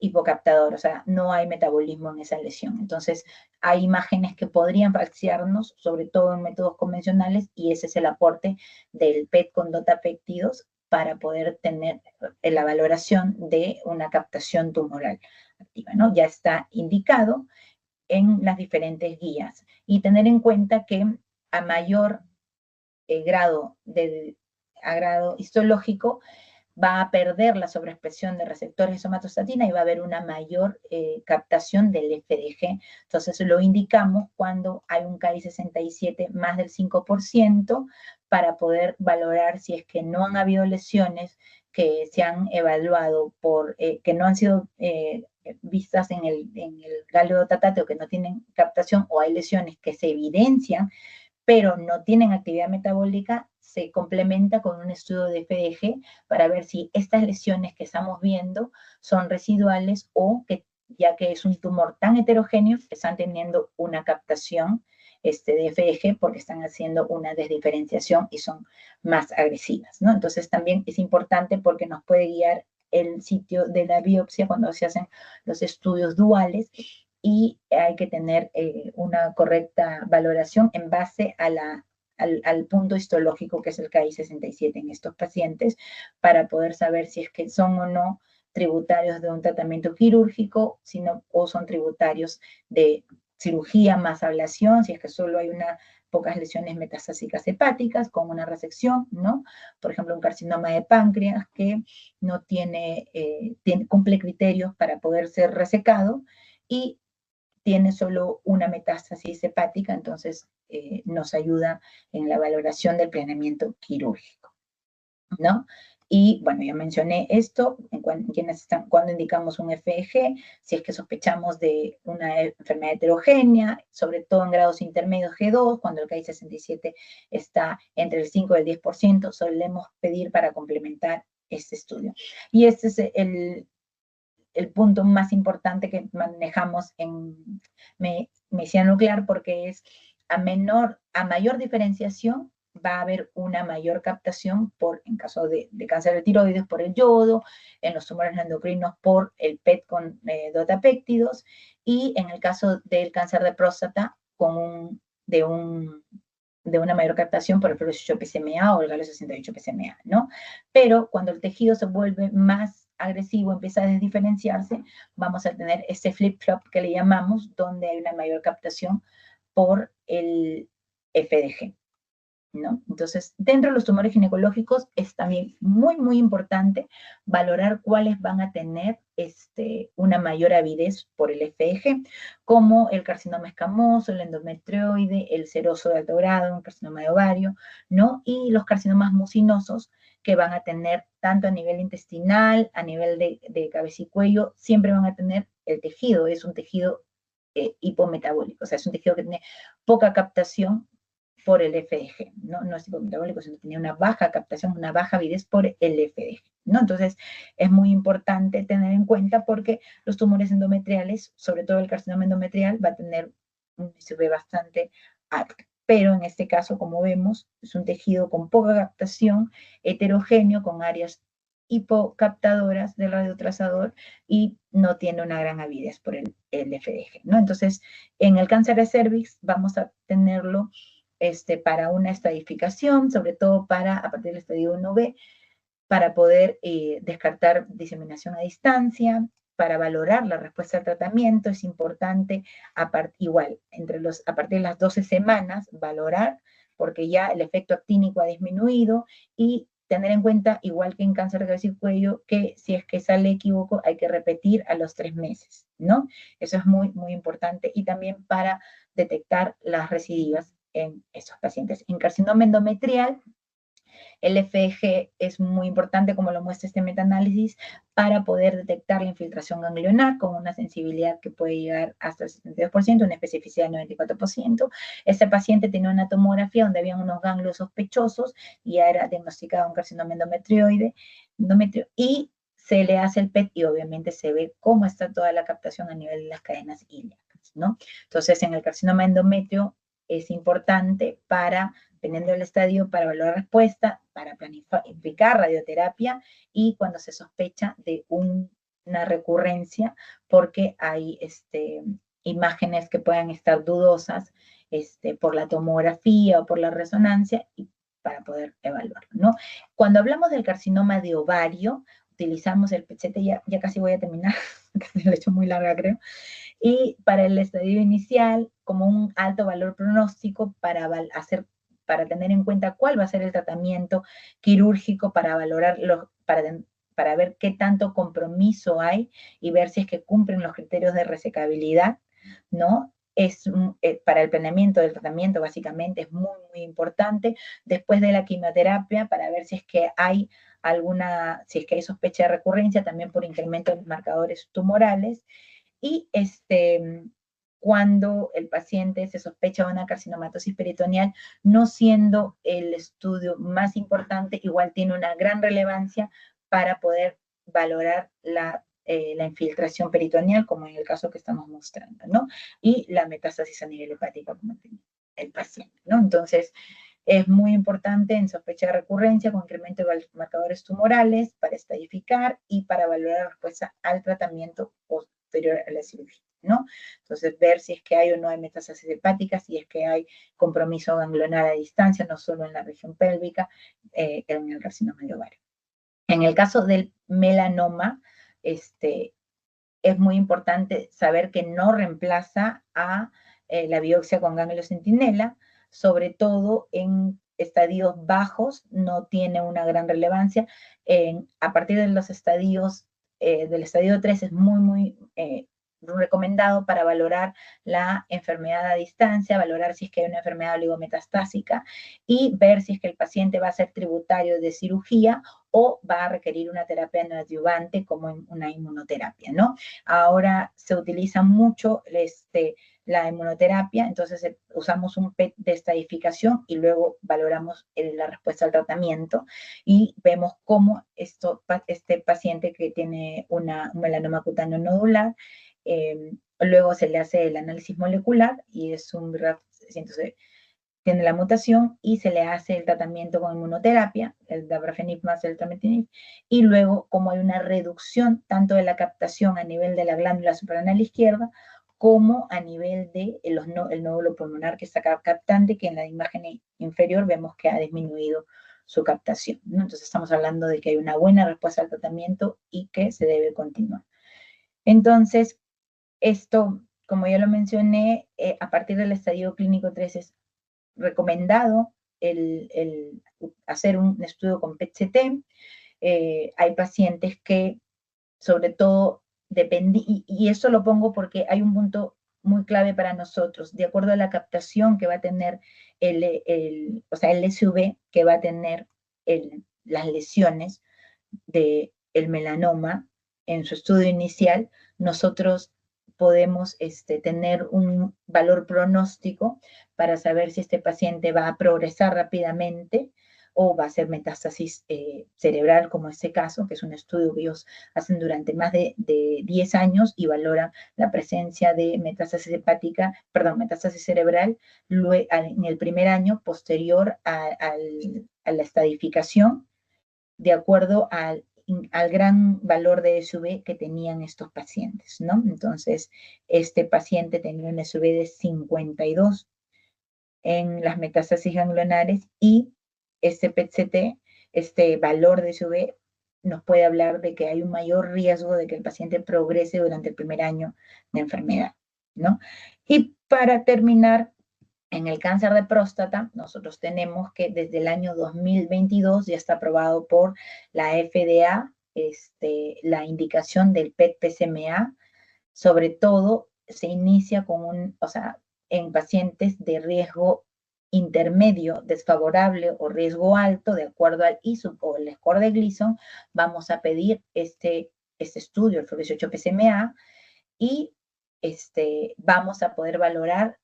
A: hipocaptador, o sea, no hay metabolismo en esa lesión. Entonces, hay imágenes que podrían falsearnos, sobre todo en métodos convencionales, y ese es el aporte del PET con dotapéptidos para poder tener la valoración de una captación tumoral activa, ¿no? Ya está indicado en las diferentes guías. Y tener en cuenta que a mayor grado histológico, va a perder la sobreexpresión de receptores de somatostatina y va a haber una mayor captación del FDG. Entonces lo indicamos cuando hay un Ki-67 más del 5% para poder valorar si es que no han habido lesiones que se han evaluado que no han sido vistas en el galio dotatate o que no tienen captación, o hay lesiones que se evidencian pero no tienen actividad metabólica, se complementa con un estudio de FDG para ver si estas lesiones que estamos viendo son residuales o que, ya que es un tumor tan heterogéneo, están teniendo una captación de FDG porque están haciendo una desdiferenciación y son más agresivas, ¿no? Entonces también es importante porque nos puede guiar el sitio de la biopsia cuando se hacen los estudios duales, y hay que tener una correcta valoración en base a la al punto histológico que es el KI67 en estos pacientes para poder saber si es que son o no tributarios de un tratamiento quirúrgico, o son tributarios de cirugía más ablación, si es que solo hay pocas lesiones metastásicas hepáticas con una resección, ¿no? Por ejemplo, un carcinoma de páncreas que no cumple criterios para poder ser resecado y tiene solo una metástasis hepática, entonces nos ayuda en la valoración del planeamiento quirúrgico, ¿no? Y bueno, ya mencioné esto, cuando indicamos un FEG, si es que sospechamos de una enfermedad heterogénea, sobre todo en grados intermedios G2, cuando el KI67 está entre el 5 y el 10%, solemos pedir para complementar este estudio. Y este es el punto más importante que manejamos en medicina nuclear, porque es a mayor diferenciación, va a haber una mayor captación en caso de cáncer de tiroides por el yodo, en los tumores endocrinos por el PET con dotapéptidos, y en el caso del cáncer de próstata de una mayor captación por el PRO18-PSMA o el Galio-68-PSMA, ¿no? Pero cuando el tejido se vuelve más agresivo, empieza a desdiferenciarse, vamos a tener ese flip-flop que le llamamos, donde hay una mayor captación por el FDG, ¿no? Entonces, dentro de los tumores ginecológicos es también muy, muy importante valorar cuáles van a tener una mayor avidez por el FDG, como el carcinoma escamoso, el endometrioide, el seroso de alto grado, un carcinoma de ovario, ¿no? Y los carcinomas mucinosos, que van a tener tanto a nivel intestinal, a nivel de cabeza y cuello, siempre van a tener el tejido, es un tejido hipometabólico, o sea, es un tejido que tiene poca captación por el FDG, no es hipometabólico, sino que tenía una baja captación, una baja avidez por el FDG, ¿no? Entonces, es muy importante tener en cuenta porque los tumores endometriales, sobre todo el carcinoma endometrial, va a tener un ICV bastante alto. Pero en este caso, como vemos, es un tejido con poca captación, heterogéneo, con áreas hipocaptadoras del radiotrazador y no tiene una gran avidez por el FDG, ¿no? Entonces, en el cáncer de cervix vamos a tenerlo para una estadificación, sobre todo a partir del estadio 1B, para poder descartar diseminación a distancia, para valorar la respuesta al tratamiento. Es importante, a partir de las 12 semanas, valorar, porque ya el efecto actínico ha disminuido, y tener en cuenta, igual que en cáncer de cabeza y cuello, que si es que sale equívoco, hay que repetir a los 3 meses, ¿no? Eso es muy, muy importante, y también para detectar las recidivas en esos pacientes. En carcinoma endometrial, el FG es muy importante, como lo muestra este metaanálisis, para poder detectar la infiltración ganglionar con una sensibilidad que puede llegar hasta el 72%, una especificidad del 94%. Este paciente tenía una tomografía donde había unos ganglios sospechosos y ya era diagnosticado un carcinoma y se le hace el PET y obviamente se ve cómo está toda la captación a nivel de las cadenas ilíacas, ¿no? Entonces, en el carcinoma endometrio es importante dependiendo del estadio, para evaluar respuesta, para planificar radioterapia y cuando se sospecha de una recurrencia, porque hay imágenes que puedan estar dudosas por la tomografía o por la resonancia, y para poder evaluarlo, ¿no? Cuando hablamos del carcinoma de ovario, utilizamos el PET-CT, ya casi voy a terminar, porque lo he hecho muy larga, creo, y para el estadio inicial, como un alto valor pronóstico para tener en cuenta cuál va a ser el tratamiento quirúrgico, para valorar para ver qué tanto compromiso hay y ver si es que cumplen los criterios de resecabilidad, ¿no? Para el planeamiento del tratamiento, básicamente, es muy, muy importante. Después de la quimioterapia, para ver si es que hay sospecha de recurrencia, también por incremento de marcadores tumorales. Y cuando el paciente se sospecha de una carcinomatosis peritoneal, no siendo el estudio más importante, igual tiene una gran relevancia para poder valorar la infiltración peritoneal, como en el caso que estamos mostrando, ¿no? Y la metástasis a nivel hepático, como tiene el paciente, ¿no? Entonces, es muy importante en sospecha de recurrencia, con incremento de marcadores tumorales, para estadificar y para valorar la respuesta al tratamiento posterior a la cirugía. ¿no? Entonces, ver si es que hay o no hay metástasis hepáticas, si es que hay compromiso ganglionar a distancia, no solo en la región pélvica, en el carcinoma de ovario. En el caso del melanoma, es muy importante saber que no reemplaza a la biopsia con ganglio centinela, sobre todo en estadios bajos, no tiene una gran relevancia. A partir de los estadios, del estadio 3 es muy recomendado para valorar la enfermedad a distancia, valorar si es que hay una enfermedad oligometastásica y ver si es que el paciente va a ser tributario de cirugía o va a requerir una terapia neoadyuvante como una inmunoterapia, ¿no? Ahora se utiliza mucho la inmunoterapia, entonces usamos un PET de estadificación y luego valoramos la respuesta al tratamiento y vemos cómo este paciente que tiene un melanoma cutáneo nodular, luego se le hace el análisis molecular y es un BRAF 106, tiene la mutación y se le hace el tratamiento con inmunoterapia, el dabrafenib más el trametinib, y luego como hay una reducción tanto de la captación a nivel de la glándula suprarrenal izquierda como a nivel de el nódulo pulmonar que está captante, que en la imagen inferior vemos que ha disminuido su captación, ¿no? Entonces estamos hablando de que hay una buena respuesta al tratamiento y que se debe continuar. Entonces, esto, como ya lo mencioné, a partir del estadio clínico 3 es recomendado el hacer un estudio con PET-CT. Hay pacientes que, sobre todo, y eso lo pongo porque hay un punto muy clave para nosotros, de acuerdo a la captación que va a tener o sea, el SV que va a tener las lesiones del melanoma en su estudio inicial, nosotros podemos tener un valor pronóstico para saber si este paciente va a progresar rápidamente o va a ser metástasis cerebral, como este caso, que es un estudio que ellos hacen durante más de 10 años y valoran la presencia de metástasis hepática, perdón, metástasis cerebral en el primer año posterior a la estadificación, de acuerdo al gran valor de SV que tenían estos pacientes, ¿no? Entonces, este paciente tenía un SV de 52 en las metástasis ganglionares y este PET-CT, este valor de SV, nos puede hablar de que hay un mayor riesgo de que el paciente progrese durante el primer año de enfermedad, ¿no? Y para terminar, en el cáncer de próstata, nosotros tenemos que desde el año 2022 ya está aprobado por la FDA la indicación del PET-PSMA, sobre todo se inicia con o sea, en pacientes de riesgo intermedio, desfavorable o riesgo alto, de acuerdo al ISUP o el score de Gleason, vamos a pedir este estudio, el FLUORO18-PSMA, y vamos a poder valorar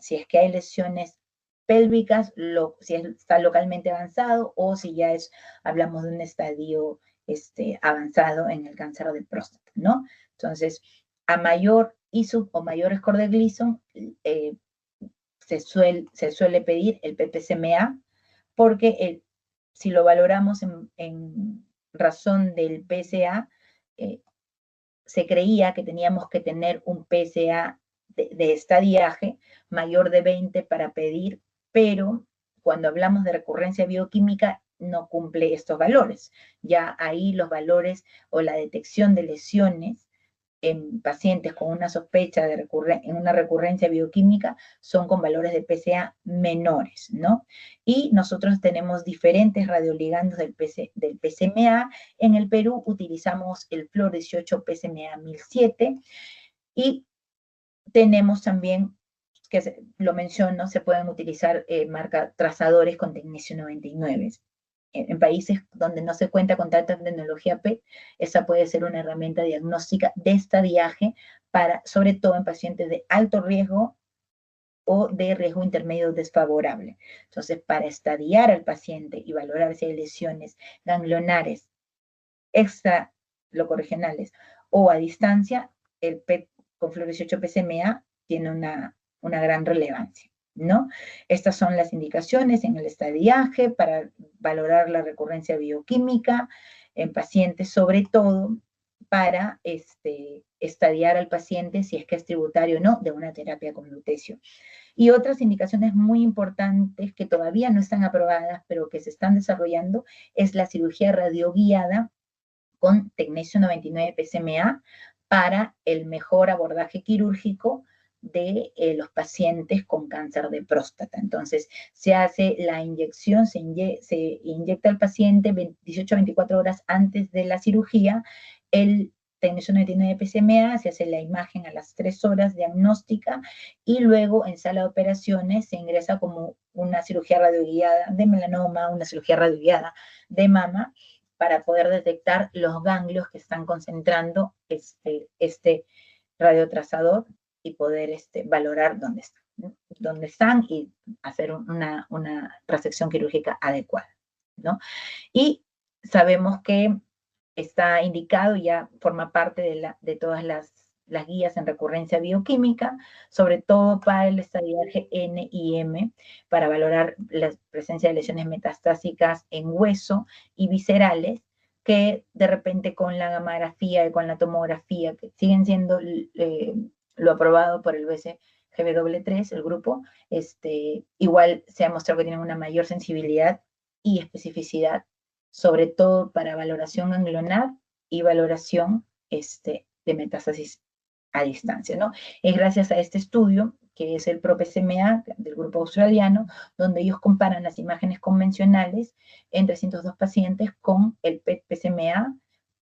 A: si es que hay lesiones pélvicas, si está localmente avanzado o si ya hablamos de un estadio avanzado en el cáncer de próstata, ¿no? Entonces, a mayor ISUP o mayor score de Gleason, se suele pedir el PPCMA, porque si lo valoramos en razón del PSA, se creía que teníamos que tener un PSA de estadiaje mayor de 20 para pedir, pero cuando hablamos de recurrencia bioquímica no cumple estos valores. Ya ahí los valores o la detección de lesiones en pacientes con una sospecha de en una recurrencia bioquímica son con valores de PSA menores, ¿no? Y nosotros tenemos diferentes radioligandos del PSMA. En el Perú utilizamos el FLOR18-PSMA 1007 y tenemos también, que lo menciono, se pueden utilizar trazadores con tecnesio 99. En países donde no se cuenta con tanta tecnología PET, esa puede ser una herramienta diagnóstica de estadiaje, sobre todo en pacientes de alto riesgo o de riesgo intermedio desfavorable. Entonces, para estadiar al paciente y valorar si hay lesiones ganglionares extralocorregionales o a distancia, el PET con FLOR18-PSMA tiene una gran relevancia, ¿no? Estas son las indicaciones en el estadiaje para valorar la recurrencia bioquímica en pacientes, sobre todo para estadiar al paciente si es que es tributario o no de una terapia con lutecio. Y otras indicaciones muy importantes que todavía no están aprobadas, pero que se están desarrollando, es la cirugía radioguiada con tecnesio 99 PSMA para el mejor abordaje quirúrgico de los pacientes con cáncer de próstata. Entonces, se hace la inyección, se inyecta al paciente 18 a 24 horas antes de la cirugía el tecnesio 99 PSMA, se hace la imagen a las 3 horas diagnóstica y luego en sala de operaciones se ingresa como una cirugía radioguiada de melanoma, una cirugía radioguiada de mama, para poder detectar los ganglios que están concentrando este radiotrazador y poder valorar dónde están y hacer una resección quirúrgica adecuada, ¿no? Y sabemos que está indicado y ya forma parte de todas las guías en recurrencia bioquímica, sobre todo para el estadiaje N y M, para valorar la presencia de lesiones metastásicas en hueso y viscerales, que de repente con la gamografía y con la tomografía, que siguen siendo lo aprobado por el BCGW3, el grupo, igual se ha mostrado que tienen una mayor sensibilidad y especificidad, sobre todo para valoración ganglionar y valoración de metástasis a distancia, ¿no? Es gracias a este estudio, que es el ProPSMA del grupo australiano, donde ellos comparan las imágenes convencionales en 302 pacientes con el PET-PSMA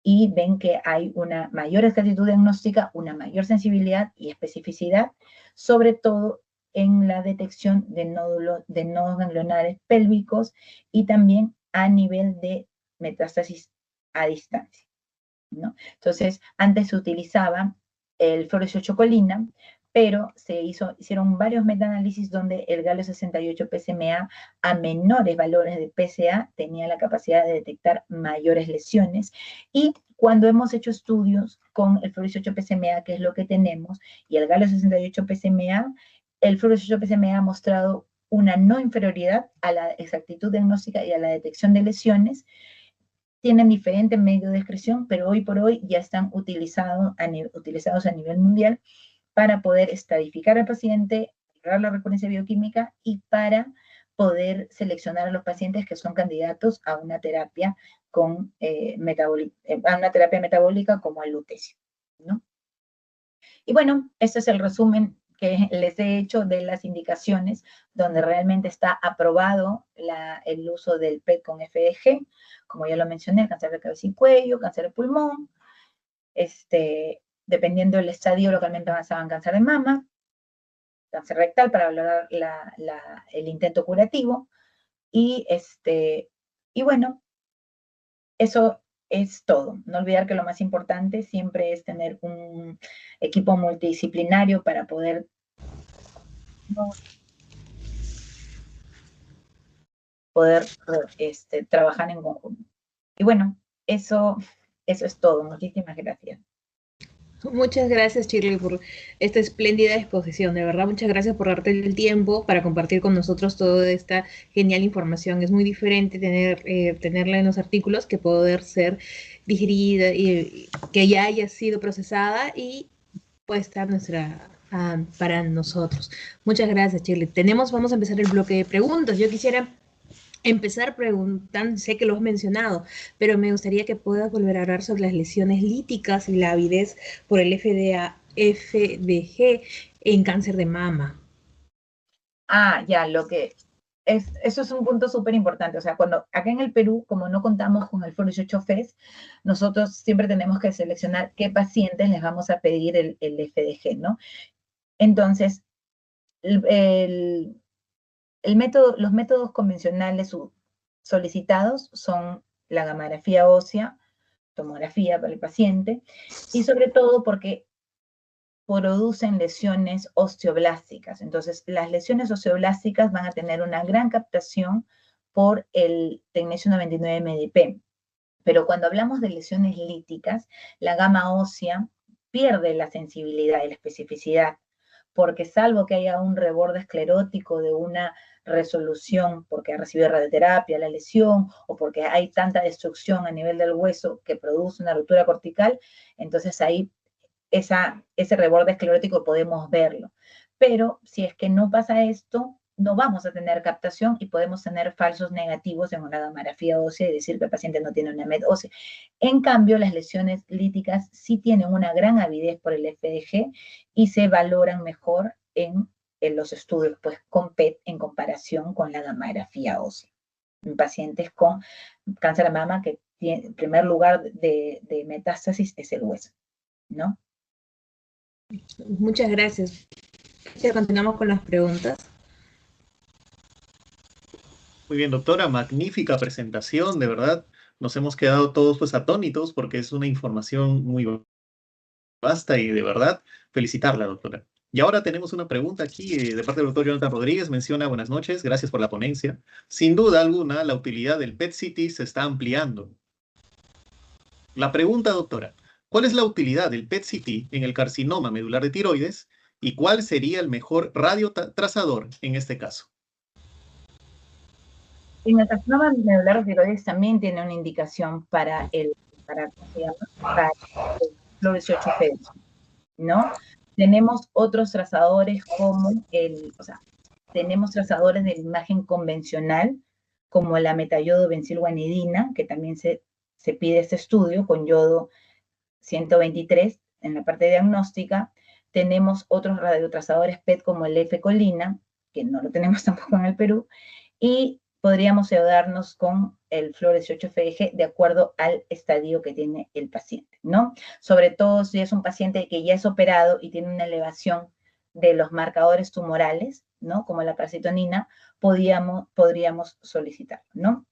A: y ven que hay una mayor exactitud diagnóstica, una mayor sensibilidad y especificidad, sobre todo en la detección de nodos ganglionares pélvicos y también a nivel de metástasis a distancia, ¿no? Entonces, antes se utilizaba el fluoroxochocolina, pero hicieron varios metaanálisis donde el galio 68 PSMA a menores valores de PSA tenía la capacidad de detectar mayores lesiones, y cuando hemos hecho estudios con el fluoroxocho PSMA, que es lo que tenemos, y el galio 68 PSMA, el fluoroxocho PSMA ha mostrado una no inferioridad a la exactitud diagnóstica y a la detección de lesiones. Tienen diferentes medios de excreción, pero hoy por hoy ya están utilizados a nivel mundial para poder estadificar al paciente, lograr la recurrencia bioquímica y para poder seleccionar a los pacientes que son candidatos a una terapia metabólica como el lutecio, ¿no? Y bueno, este es el resumen que les he hecho de las indicaciones donde realmente está aprobado el uso del PET con FDG, como ya lo mencioné, cáncer de cabeza y cuello, cáncer de pulmón, dependiendo del estadio localmente avanzado en cáncer de mama, cáncer rectal para valorar el intento curativo, y bueno, eso es todo. No olvidar que lo más importante siempre es tener un equipo multidisciplinario para poder trabajar en conjunto. Y bueno, eso es todo. Muchísimas gracias.
B: Muchas gracias, Shirley, por esta espléndida exposición. De verdad, muchas gracias por darte el tiempo para compartir con nosotros toda esta genial información. Es muy diferente tenerla en los artículos que poder ser digerida y que ya haya sido procesada y puesta para nosotros. Muchas gracias, Shirley. Vamos a empezar el bloque de preguntas. Yo quisiera empezar preguntando, sé que lo has mencionado, pero me gustaría que puedas volver a hablar sobre las lesiones líticas y la avidez por el FDG en cáncer de mama.
A: Ya, eso es un punto súper importante. O sea, acá en el Perú, como no contamos con el fluoroxocho FES, nosotros siempre tenemos que seleccionar qué pacientes les vamos a pedir el FDG, ¿no? Entonces, los métodos convencionales solicitados son la gamografía ósea, tomografía para el paciente, y sobre todo porque producen lesiones osteoblásticas. Entonces, las lesiones osteoblásticas van a tener una gran captación por el tecnesio 99 MDP. Pero cuando hablamos de lesiones líticas, la gama ósea pierde la sensibilidad y la especificidad, porque salvo que haya un reborde esclerótico de una resolución porque ha recibido radioterapia, la lesión, o porque hay tanta destrucción a nivel del hueso que produce una ruptura cortical, entonces ahí ese reborde esclerótico podemos verlo. Pero si es que no pasa esto, no vamos a tener captación y podemos tener falsos negativos en una gamografía ósea y decir que el paciente no tiene una MED ósea. En cambio, las lesiones líticas sí tienen una gran avidez por el FDG y se valoran mejor en los estudios pues, con PET en comparación con la gamografía ósea. En pacientes con cáncer de mama que tiene, en primer lugar de metástasis es el hueso, ¿no?
B: Muchas gracias. Ya continuamos con las preguntas.
C: Muy bien, doctora, magnífica presentación, de verdad. Nos hemos quedado todos pues atónitos porque es una información muy vasta y de verdad felicitarla, doctora. Y ahora tenemos una pregunta aquí de parte del doctor Jonathan Rodríguez. Menciona, buenas noches, gracias por la ponencia. Sin duda alguna, la utilidad del PET-CT se está ampliando. La pregunta, doctora, ¿cuál es la utilidad del PET-CT en el carcinoma medular de tiroides y cuál sería el mejor radiotrazador en este caso?
A: En el carcinoma medular de tiroides también tiene una indicación para el FLO18F, ¿no? Tenemos otros trazadores como tenemos trazadores de imagen convencional, como la metayodo-bencilguanidina, que también se pide este estudio con yodo 123 en la parte diagnóstica. Tenemos otros radiotrazadores PET como el F-colina, que no lo tenemos tampoco en el Perú, y podríamos ayudarnos con el FLO18FG de acuerdo al estadio que tiene el paciente, ¿no? Sobre todo si es un paciente que ya es operado y tiene una elevación de los marcadores tumorales, ¿no? Como la calcitonina, podríamos solicitarlo, ¿no?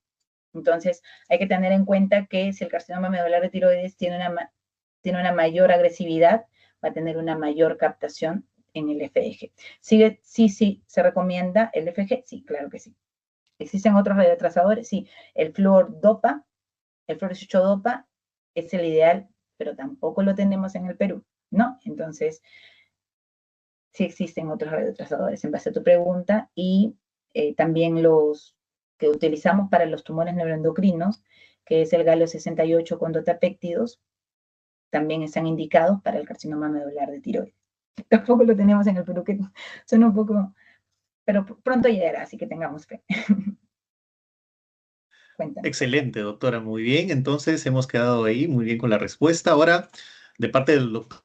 A: Entonces, hay que tener en cuenta que si el carcinoma medular de tiroides tiene una mayor agresividad, va a tener una mayor captación en el FDG. Sí, se recomienda el FG, sí, claro que sí. ¿Existen otros radiotrazadores? Sí, el fluordopa, el fluor18-dopa es el ideal, pero tampoco lo tenemos en el Perú, ¿no? Entonces, sí existen otros radiotrazadores en base a tu pregunta y también los que utilizamos para los tumores neuroendocrinos, que es el galio 68 con dotapéptidos, también están indicados para el carcinoma medular de tiroides. Tampoco lo tenemos en el Perú, que suena un poco, pero pronto llegará, así que tengamos fe. Cuéntame.
C: Excelente, doctora, muy bien. Entonces hemos quedado ahí muy bien con la respuesta. Ahora, de parte del doctor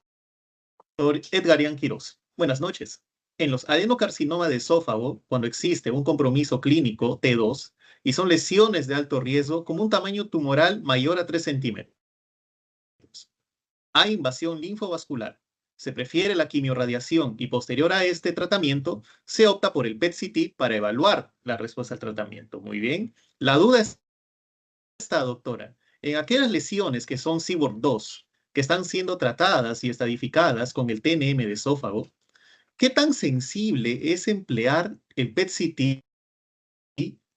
C: Edgarian Quiroz. Buenas noches. En los adenocarcinoma de esófago, cuando existe un compromiso clínico T2 y son lesiones de alto riesgo con un tamaño tumoral mayor a 3 centímetros, hay invasión linfovascular. Se prefiere la quimiorradiación y posterior a este tratamiento se opta por el PET-CT para evaluar la respuesta al tratamiento. Muy bien. La duda está, doctora, en aquellas lesiones que son CBOR 2, que están siendo tratadas y estadificadas con el TNM de esófago, ¿qué tan sensible es emplear el PET-CT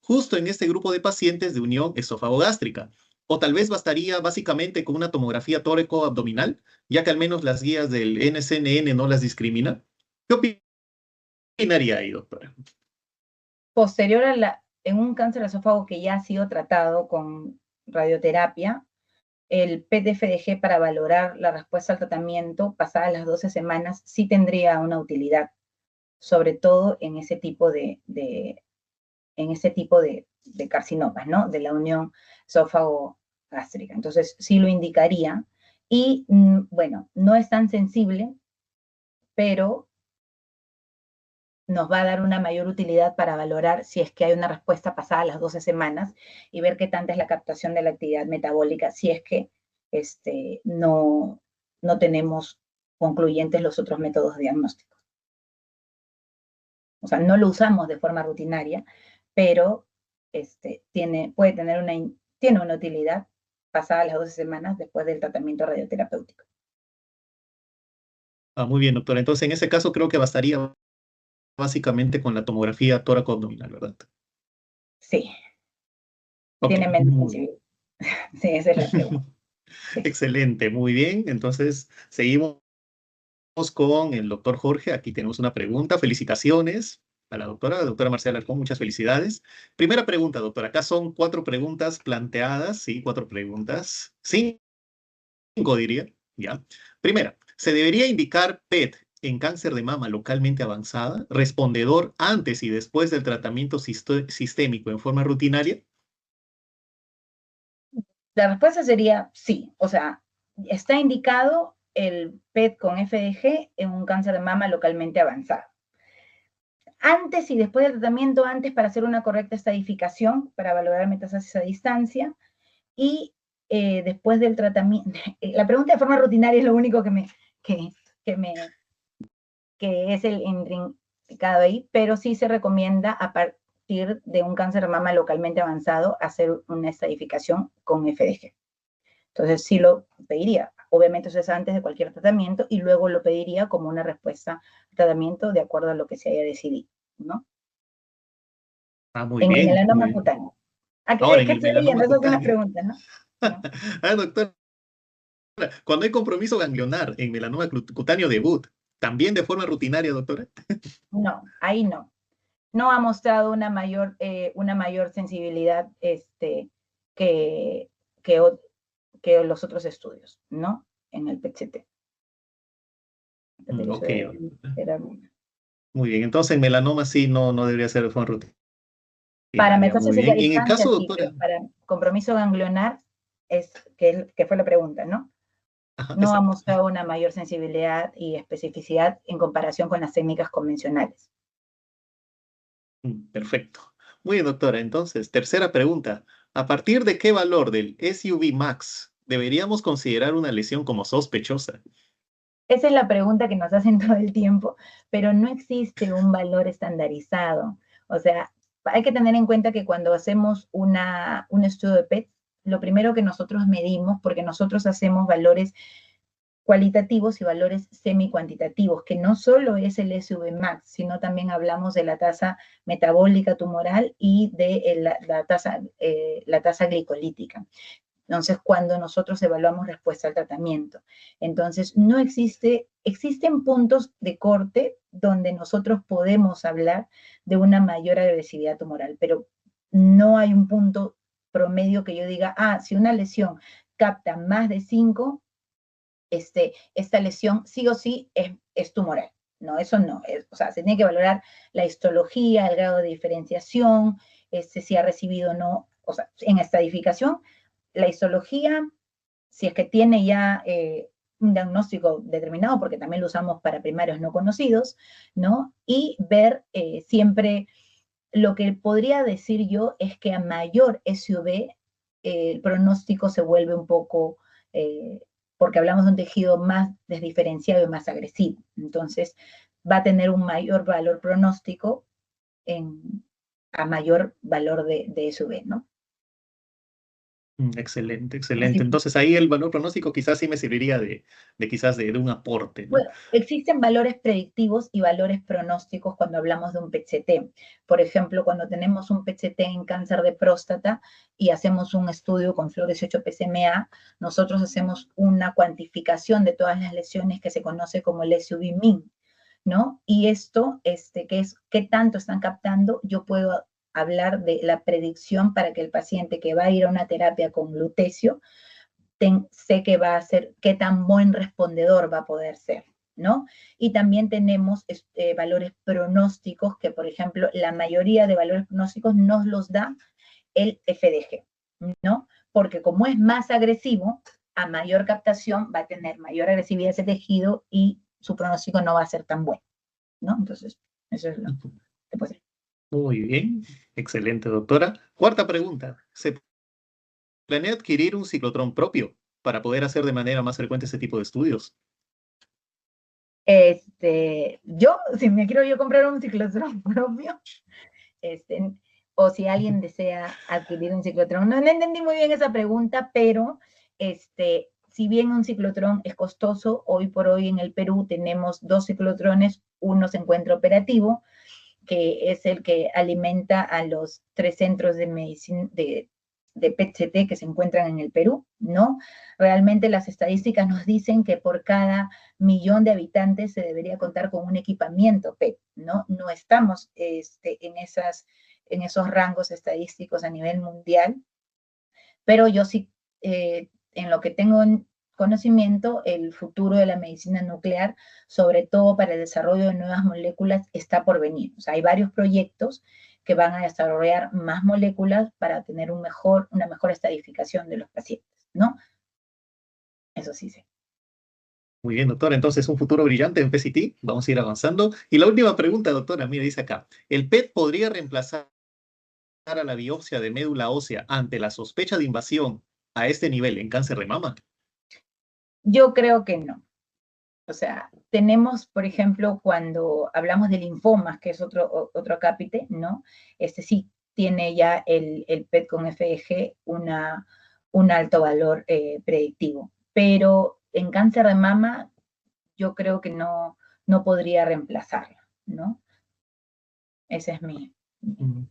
C: justo en este grupo de pacientes de unión esófago-gástrica? O tal vez bastaría básicamente con una tomografía tóraco-abdominal, ya que al menos las guías del NCNN no las discrimina. ¿Qué opinaría ahí, doctora?
A: Posterior en un cáncer de esófago que ya ha sido tratado con radioterapia, el PET-FDG para valorar la respuesta al tratamiento pasadas las 12 semanas sí tendría una utilidad, sobre todo en ese tipo de carcinomas, ¿no? De la unión esófago-gástrica. Entonces, sí lo indicaría. Y, bueno, no es tan sensible, pero nos va a dar una mayor utilidad para valorar si es que hay una respuesta pasada las 12 semanas y ver qué tanta es la captación de la actividad metabólica, si es que no tenemos concluyentes los otros métodos diagnósticos. O sea, no lo usamos de forma rutinaria, pero tiene una utilidad pasada las 12 semanas después del tratamiento radioterapéutico.
C: Muy bien, doctora. Entonces, en ese caso creo que bastaría básicamente con la tomografía tóraco-abdominal, ¿verdad?
A: Sí,
C: Okay.
A: tiene menos sensibilidad. Sí, esa es la pregunta. Sí.
C: Excelente, muy bien. Entonces, seguimos con el doctor Jorge. Aquí tenemos una pregunta. Felicitaciones a la doctora Marcela Alarcón, muchas felicidades. Primera pregunta, doctora. Acá son 4 preguntas planteadas, sí, 4 preguntas. 5 diría, ya. Primera, ¿se debería indicar PET en cáncer de mama localmente avanzada, respondedor antes y después del tratamiento sistémico en forma rutinaria?
A: La respuesta sería sí, o sea, está indicado el PET con FDG en un cáncer de mama localmente avanzado. Antes y después del tratamiento, antes para hacer una correcta estadificación, para valorar metástasis a distancia, y después del tratamiento. La pregunta de forma rutinaria es lo único que es el intrincado ahí, pero sí se recomienda a partir de un cáncer de mama localmente avanzado hacer una estadificación con FDG. Entonces sí lo pediría. Obviamente eso es antes de cualquier tratamiento y luego lo pediría como una respuesta al tratamiento de acuerdo a lo que se haya decidido, ¿no?
C: Muy
A: En el
C: bien,
A: melanoma
C: muy bien.
A: cutáneo.
C: Ahora,
A: ¿Qué
C: en el
A: estoy leyendo?
C: melanoma
A: Esas son las
C: cutáneo.
A: preguntas, ¿no? ¿No?
C: Doctor, cuando hay compromiso ganglionar en melanoma cutáneo debut, ¿también de forma rutinaria, doctora?
A: No, ahí no. No ha mostrado una mayor sensibilidad que, que, que los otros estudios, ¿no? En el PET-CT.
C: Ok.
A: Era,
C: Muy bien, entonces en melanoma sí no debería ser de forma
A: para
C: rutinaria. Muy
A: metástasis a
C: bien. Y en el
A: distancia
C: caso,
A: sí,
C: doctora,
A: pero para compromiso ganglionar, que fue la pregunta, ¿no?
C: ajá,
A: No ha
C: exacto.
A: mostrado una mayor sensibilidad y especificidad en comparación con las técnicas convencionales.
C: Perfecto. Muy bien, doctora. Entonces, tercera pregunta. ¿A partir de qué valor del SUV max deberíamos considerar una lesión como sospechosa?
A: Esa es la pregunta que nos hacen todo el tiempo, pero no existe un valor estandarizado. O sea, hay que tener en cuenta que cuando hacemos un estudio de PET, lo primero que nosotros medimos, porque nosotros hacemos valores cualitativos y valores semi-cuantitativos, que no solo es el SVmax, sino también hablamos de la tasa metabólica tumoral y de la tasa glicolítica. Entonces, cuando nosotros evaluamos respuesta al tratamiento. Entonces, no existen puntos de corte donde nosotros podemos hablar de una mayor agresividad tumoral, pero no hay un punto promedio que yo diga, si una lesión capta más de 5, esta lesión sí o sí es tumoral. No, eso no. O sea, se tiene que valorar la histología, el grado de diferenciación, si ha recibido o no, o sea, en estadificación, la histología, si es que tiene ya un diagnóstico determinado, porque también lo usamos para primarios no conocidos, ¿no? Y ver siempre, lo que podría decir yo es que a mayor SUV, el pronóstico se vuelve un poco, porque hablamos de un tejido más desdiferenciado y más agresivo. Entonces, va a tener un mayor valor pronóstico a mayor valor de SUV, ¿no?
C: Excelente,
A: Así.
C: excelente. Entonces ahí el valor pronóstico quizás sí me serviría quizás de un aporte, ¿no?
A: Bueno, existen valores predictivos y valores pronósticos cuando hablamos de un PET-CT. Por ejemplo, cuando tenemos un PET-CT en cáncer de próstata y hacemos un estudio con Fluor 18-PSMA, nosotros hacemos una cuantificación de todas las lesiones que se conoce como el SUV-min, ¿no? Y esto, que es qué tanto están captando, yo puedo hablar de la predicción para que el paciente que va a ir a una terapia con lutecio sé que va a ser, qué tan buen respondedor va a poder ser, ¿no? Y también tenemos valores pronósticos que, por ejemplo, la mayoría de valores pronósticos nos los da el FDG, ¿no? Porque como es más agresivo, a mayor captación va a tener mayor agresividad ese tejido y su pronóstico no va a ser tan bueno, ¿no? Entonces, eso es lo que puede ser.
C: Muy bien, excelente, doctora. Cuarta pregunta. ¿Se planea adquirir un ciclotrón propio para poder hacer de manera más frecuente ese tipo de estudios?
A: Yo, si me quiero yo comprar un ciclotrón propio, o si alguien desea adquirir un ciclotrón. No entendí muy bien esa pregunta, pero si bien un ciclotrón es costoso, hoy por hoy en el Perú tenemos 2 ciclotrones, uno se encuentra operativo, que es el que alimenta a los 3 centros de medicina, de PET-CT que se encuentran en el Perú, ¿no? Realmente las estadísticas nos dicen que por cada 1.000.000 de habitantes se debería contar con un equipamiento PET, ¿no? No estamos en esos rangos estadísticos a nivel mundial, pero yo sí, en lo que tengo conocimiento, el futuro de la medicina nuclear, sobre todo para el desarrollo de nuevas moléculas, está por venir. O sea, hay varios proyectos que van a desarrollar más moléculas para tener una mejor estadificación de los pacientes, ¿no? Eso sí sé.
C: Muy bien, doctora. Entonces, un futuro brillante en PCT. Vamos a ir avanzando. Y la última pregunta, doctora, mira, dice acá. ¿El PET podría reemplazar a la biopsia de médula ósea ante la sospecha de invasión a este nivel en cáncer de mama?
A: Yo creo que no. O sea, tenemos, por ejemplo, cuando hablamos de linfomas, que es otro cápite, ¿no? Sí tiene ya el PET con FDG un alto valor predictivo. Pero en cáncer de mama, yo creo que no podría reemplazarlo, ¿no? Ese es mi.
C: Mm.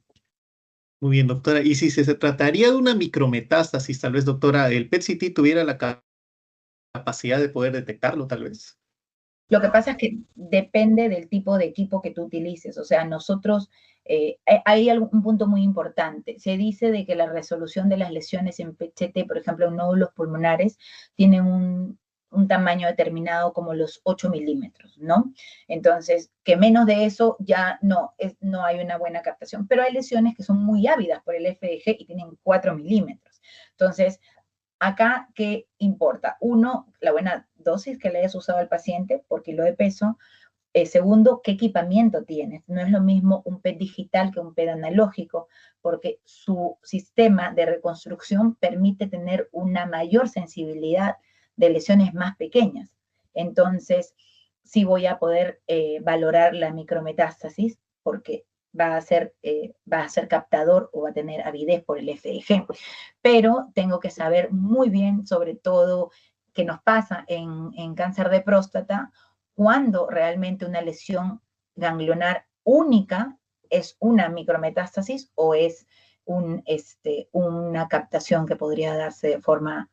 C: Muy bien, doctora. Y si se trataría de una micrometástasis, tal vez, doctora, el PET-CT tuviera la capacidad de poder detectarlo, tal vez.
A: Lo que pasa es que depende del tipo de equipo que tú utilices. O sea, nosotros, hay un punto muy importante. Se dice de que la resolución de las lesiones en PET-CT, por ejemplo, en nódulos pulmonares, tiene un tamaño determinado como los 8 milímetros, ¿no? Entonces, que menos de eso ya no hay una buena captación. Pero hay lesiones que son muy ávidas por el FDG y tienen 4 milímetros. Entonces, acá, ¿qué importa? Uno, la buena dosis que le hayas usado al paciente por kilo de peso. Segundo, ¿qué equipamiento tienes? No es lo mismo un PET digital que un PET analógico, porque su sistema de reconstrucción permite tener una mayor sensibilidad de lesiones más pequeñas. Entonces, sí voy a poder valorar la micrometástasis, porque va a ser captador o va a tener avidez por el FDG. Pero tengo que saber muy bien, sobre todo, qué nos pasa en cáncer de próstata, cuando realmente una lesión ganglionar única es una micrometástasis o es una captación que podría darse de forma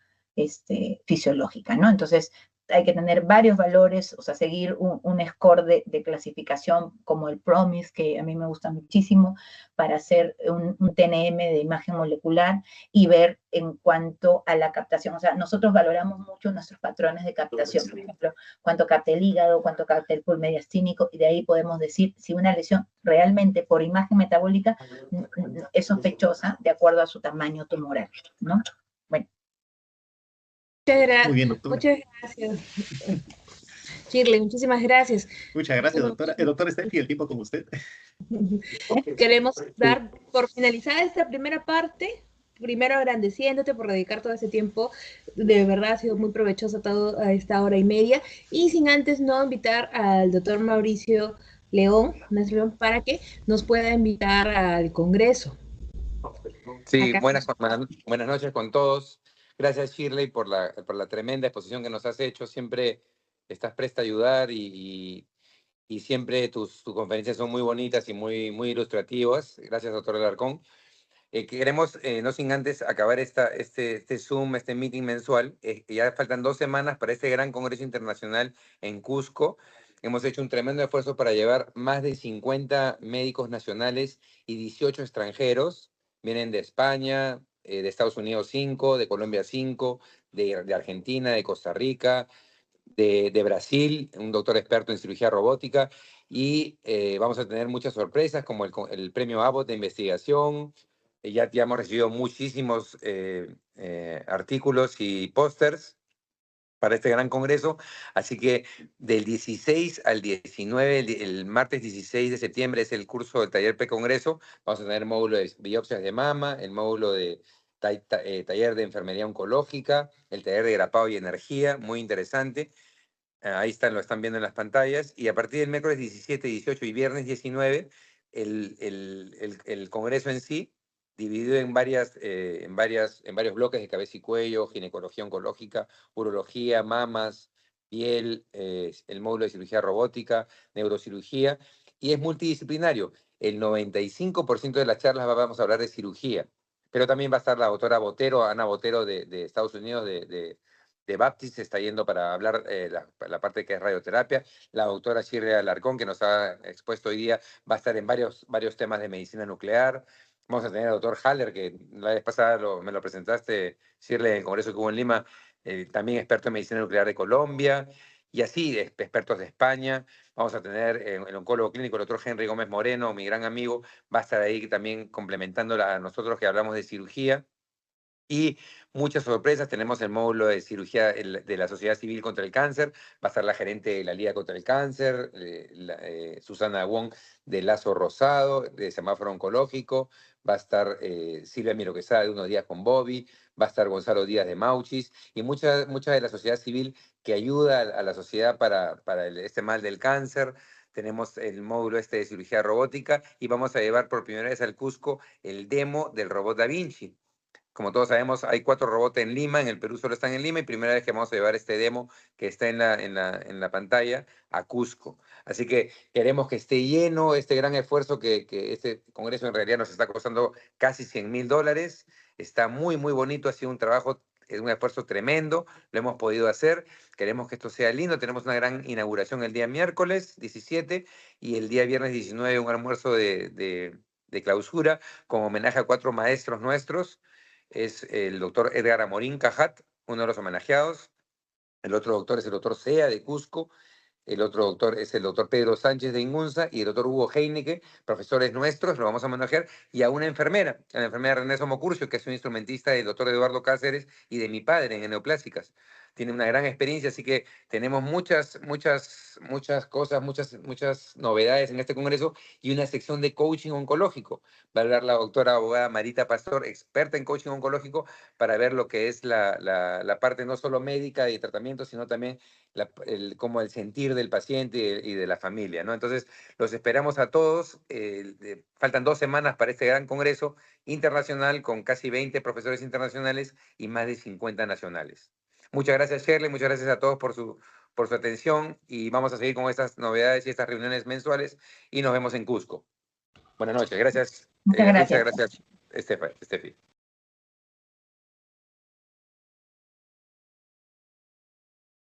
A: fisiológica, ¿no? Entonces, hay que tener varios valores, o sea, seguir un score de clasificación como el PROMIS, que a mí me gusta muchísimo, para hacer un TNM de imagen molecular y ver en cuanto a la captación. O sea, nosotros valoramos mucho nuestros patrones de captación, por ejemplo, cuánto capta el hígado, cuánto capta el pool mediastínico, y de ahí podemos decir si una lesión realmente por imagen metabólica es sospechosa de acuerdo a su tamaño tumoral, ¿no? Bueno.
C: Muy bien, doctora.
B: Muchas gracias. Shirley, muchísimas gracias.
C: Muchas gracias, doctora. Doctor Steffi, el tiempo con usted.
B: Queremos dar por finalizada esta primera parte, primero agradeciéndote por dedicar todo ese tiempo, de verdad ha sido muy provechoso toda esta hora y media, y sin antes no invitar al doctor Mauricio León, para que nos pueda invitar al Congreso.
D: Sí, buenas noches con todos. Gracias, Shirley, por la tremenda exposición que nos has hecho. Siempre estás presta a ayudar y siempre tus conferencias son muy bonitas y muy ilustrativas. Gracias, doctor Alarcón. Queremos, no sin antes, acabar este Zoom, este meeting mensual. Ya faltan 2 semanas para este gran congreso internacional en Cusco. Hemos hecho un tremendo esfuerzo para llevar más de 50 médicos nacionales y 18 extranjeros. Vienen de España, de Estados Unidos 5, de Colombia 5, de Argentina, de Costa Rica, de Brasil, un doctor experto en cirugía robótica. Y vamos a tener muchas sorpresas, como el premio Abbott de investigación. Ya hemos recibido muchísimos artículos y pósters para este gran congreso, así que del 16 al 19, el martes 16 de septiembre es el curso del taller pre-congreso. Vamos a tener módulo de biopsias de mama, el módulo de taller de enfermería oncológica, el taller de grapado y energía, muy interesante. Ahí lo están viendo en las pantallas. Y a partir del miércoles 17, 18 y viernes 19, el congreso en sí, dividido en varios bloques de cabeza y cuello, ginecología oncológica, urología, mamas, piel, el módulo de cirugía robótica, neurocirugía, y es multidisciplinario. El 95% de las charlas vamos a hablar de cirugía. pero también va a estar la doctora Botero, Ana Botero de Estados Unidos, de Baptist, está yendo para hablar la parte que es radioterapia. La doctora Shirley Alarcón, que nos ha expuesto hoy día, va a estar en varios temas de medicina nuclear. Vamos a tener al doctor Haller, que la vez pasada me lo presentaste, Shirley, en el congreso que hubo en Lima, también experto en medicina nuclear de Colombia, y así, expertos de España. Vamos a tener el oncólogo clínico, el doctor Henry Gómez Moreno, mi gran amigo, va a estar ahí también complementando a nosotros que hablamos de cirugía. Y muchas sorpresas, tenemos el módulo de cirugía de la Sociedad Civil contra el Cáncer, va a estar la gerente de la Liga contra el Cáncer, Susana Wong de Lazo Rosado, de Semáforo Oncológico, va a estar Silvia Miro Quesada de Unos Días con Bobby, va a estar Gonzalo Díaz de Mauchis, y mucha de la sociedad civil que ayuda a la sociedad para este mal del cáncer. Tenemos el módulo de cirugía robótica y vamos a llevar por primera vez al Cusco el demo del robot Da Vinci. Como todos sabemos, hay 4 robots en Lima, en el Perú solo están en Lima, y primera vez que vamos a llevar este demo que está en la pantalla a Cusco. Así que queremos que esté lleno este gran esfuerzo que este congreso en realidad nos está costando casi $100.000. Está muy, muy bonito, ha sido un trabajo, es un esfuerzo tremendo, lo hemos podido hacer. Queremos que esto sea lindo. Tenemos una gran inauguración el día miércoles 17 y el día viernes 19 un almuerzo de clausura con homenaje a 4 maestros nuestros. Es el doctor Edgar Amorín Cajat, uno de los homenajeados. El otro doctor es el doctor Sea de Cusco. El otro doctor es el doctor Pedro Sánchez de Ingunza y el doctor Hugo Heineke, profesores nuestros, lo vamos a homenajear, y a una enfermera, a la enfermera René Somocurcio, que es un instrumentista del doctor Eduardo Cáceres y de mi padre en neoplásicas. Tiene una gran experiencia, así que tenemos muchas cosas, muchas novedades en este congreso y una sección de coaching oncológico. Va a hablar la doctora abogada Marita Pastor, experta en coaching oncológico, para ver lo que es la parte no solo médica de tratamiento, sino también como el sentir del paciente y de la familia, ¿no? Entonces, los esperamos a todos. Faltan 2 semanas para este gran congreso internacional con casi 20 profesores internacionales y más de 50 nacionales. Muchas gracias, Shirley. Muchas gracias a todos por su atención y vamos a seguir con estas novedades y estas reuniones mensuales y nos vemos en Cusco. Buenas noches. Gracias.
A: Muchas gracias.
D: Richard, gracias, Estefi.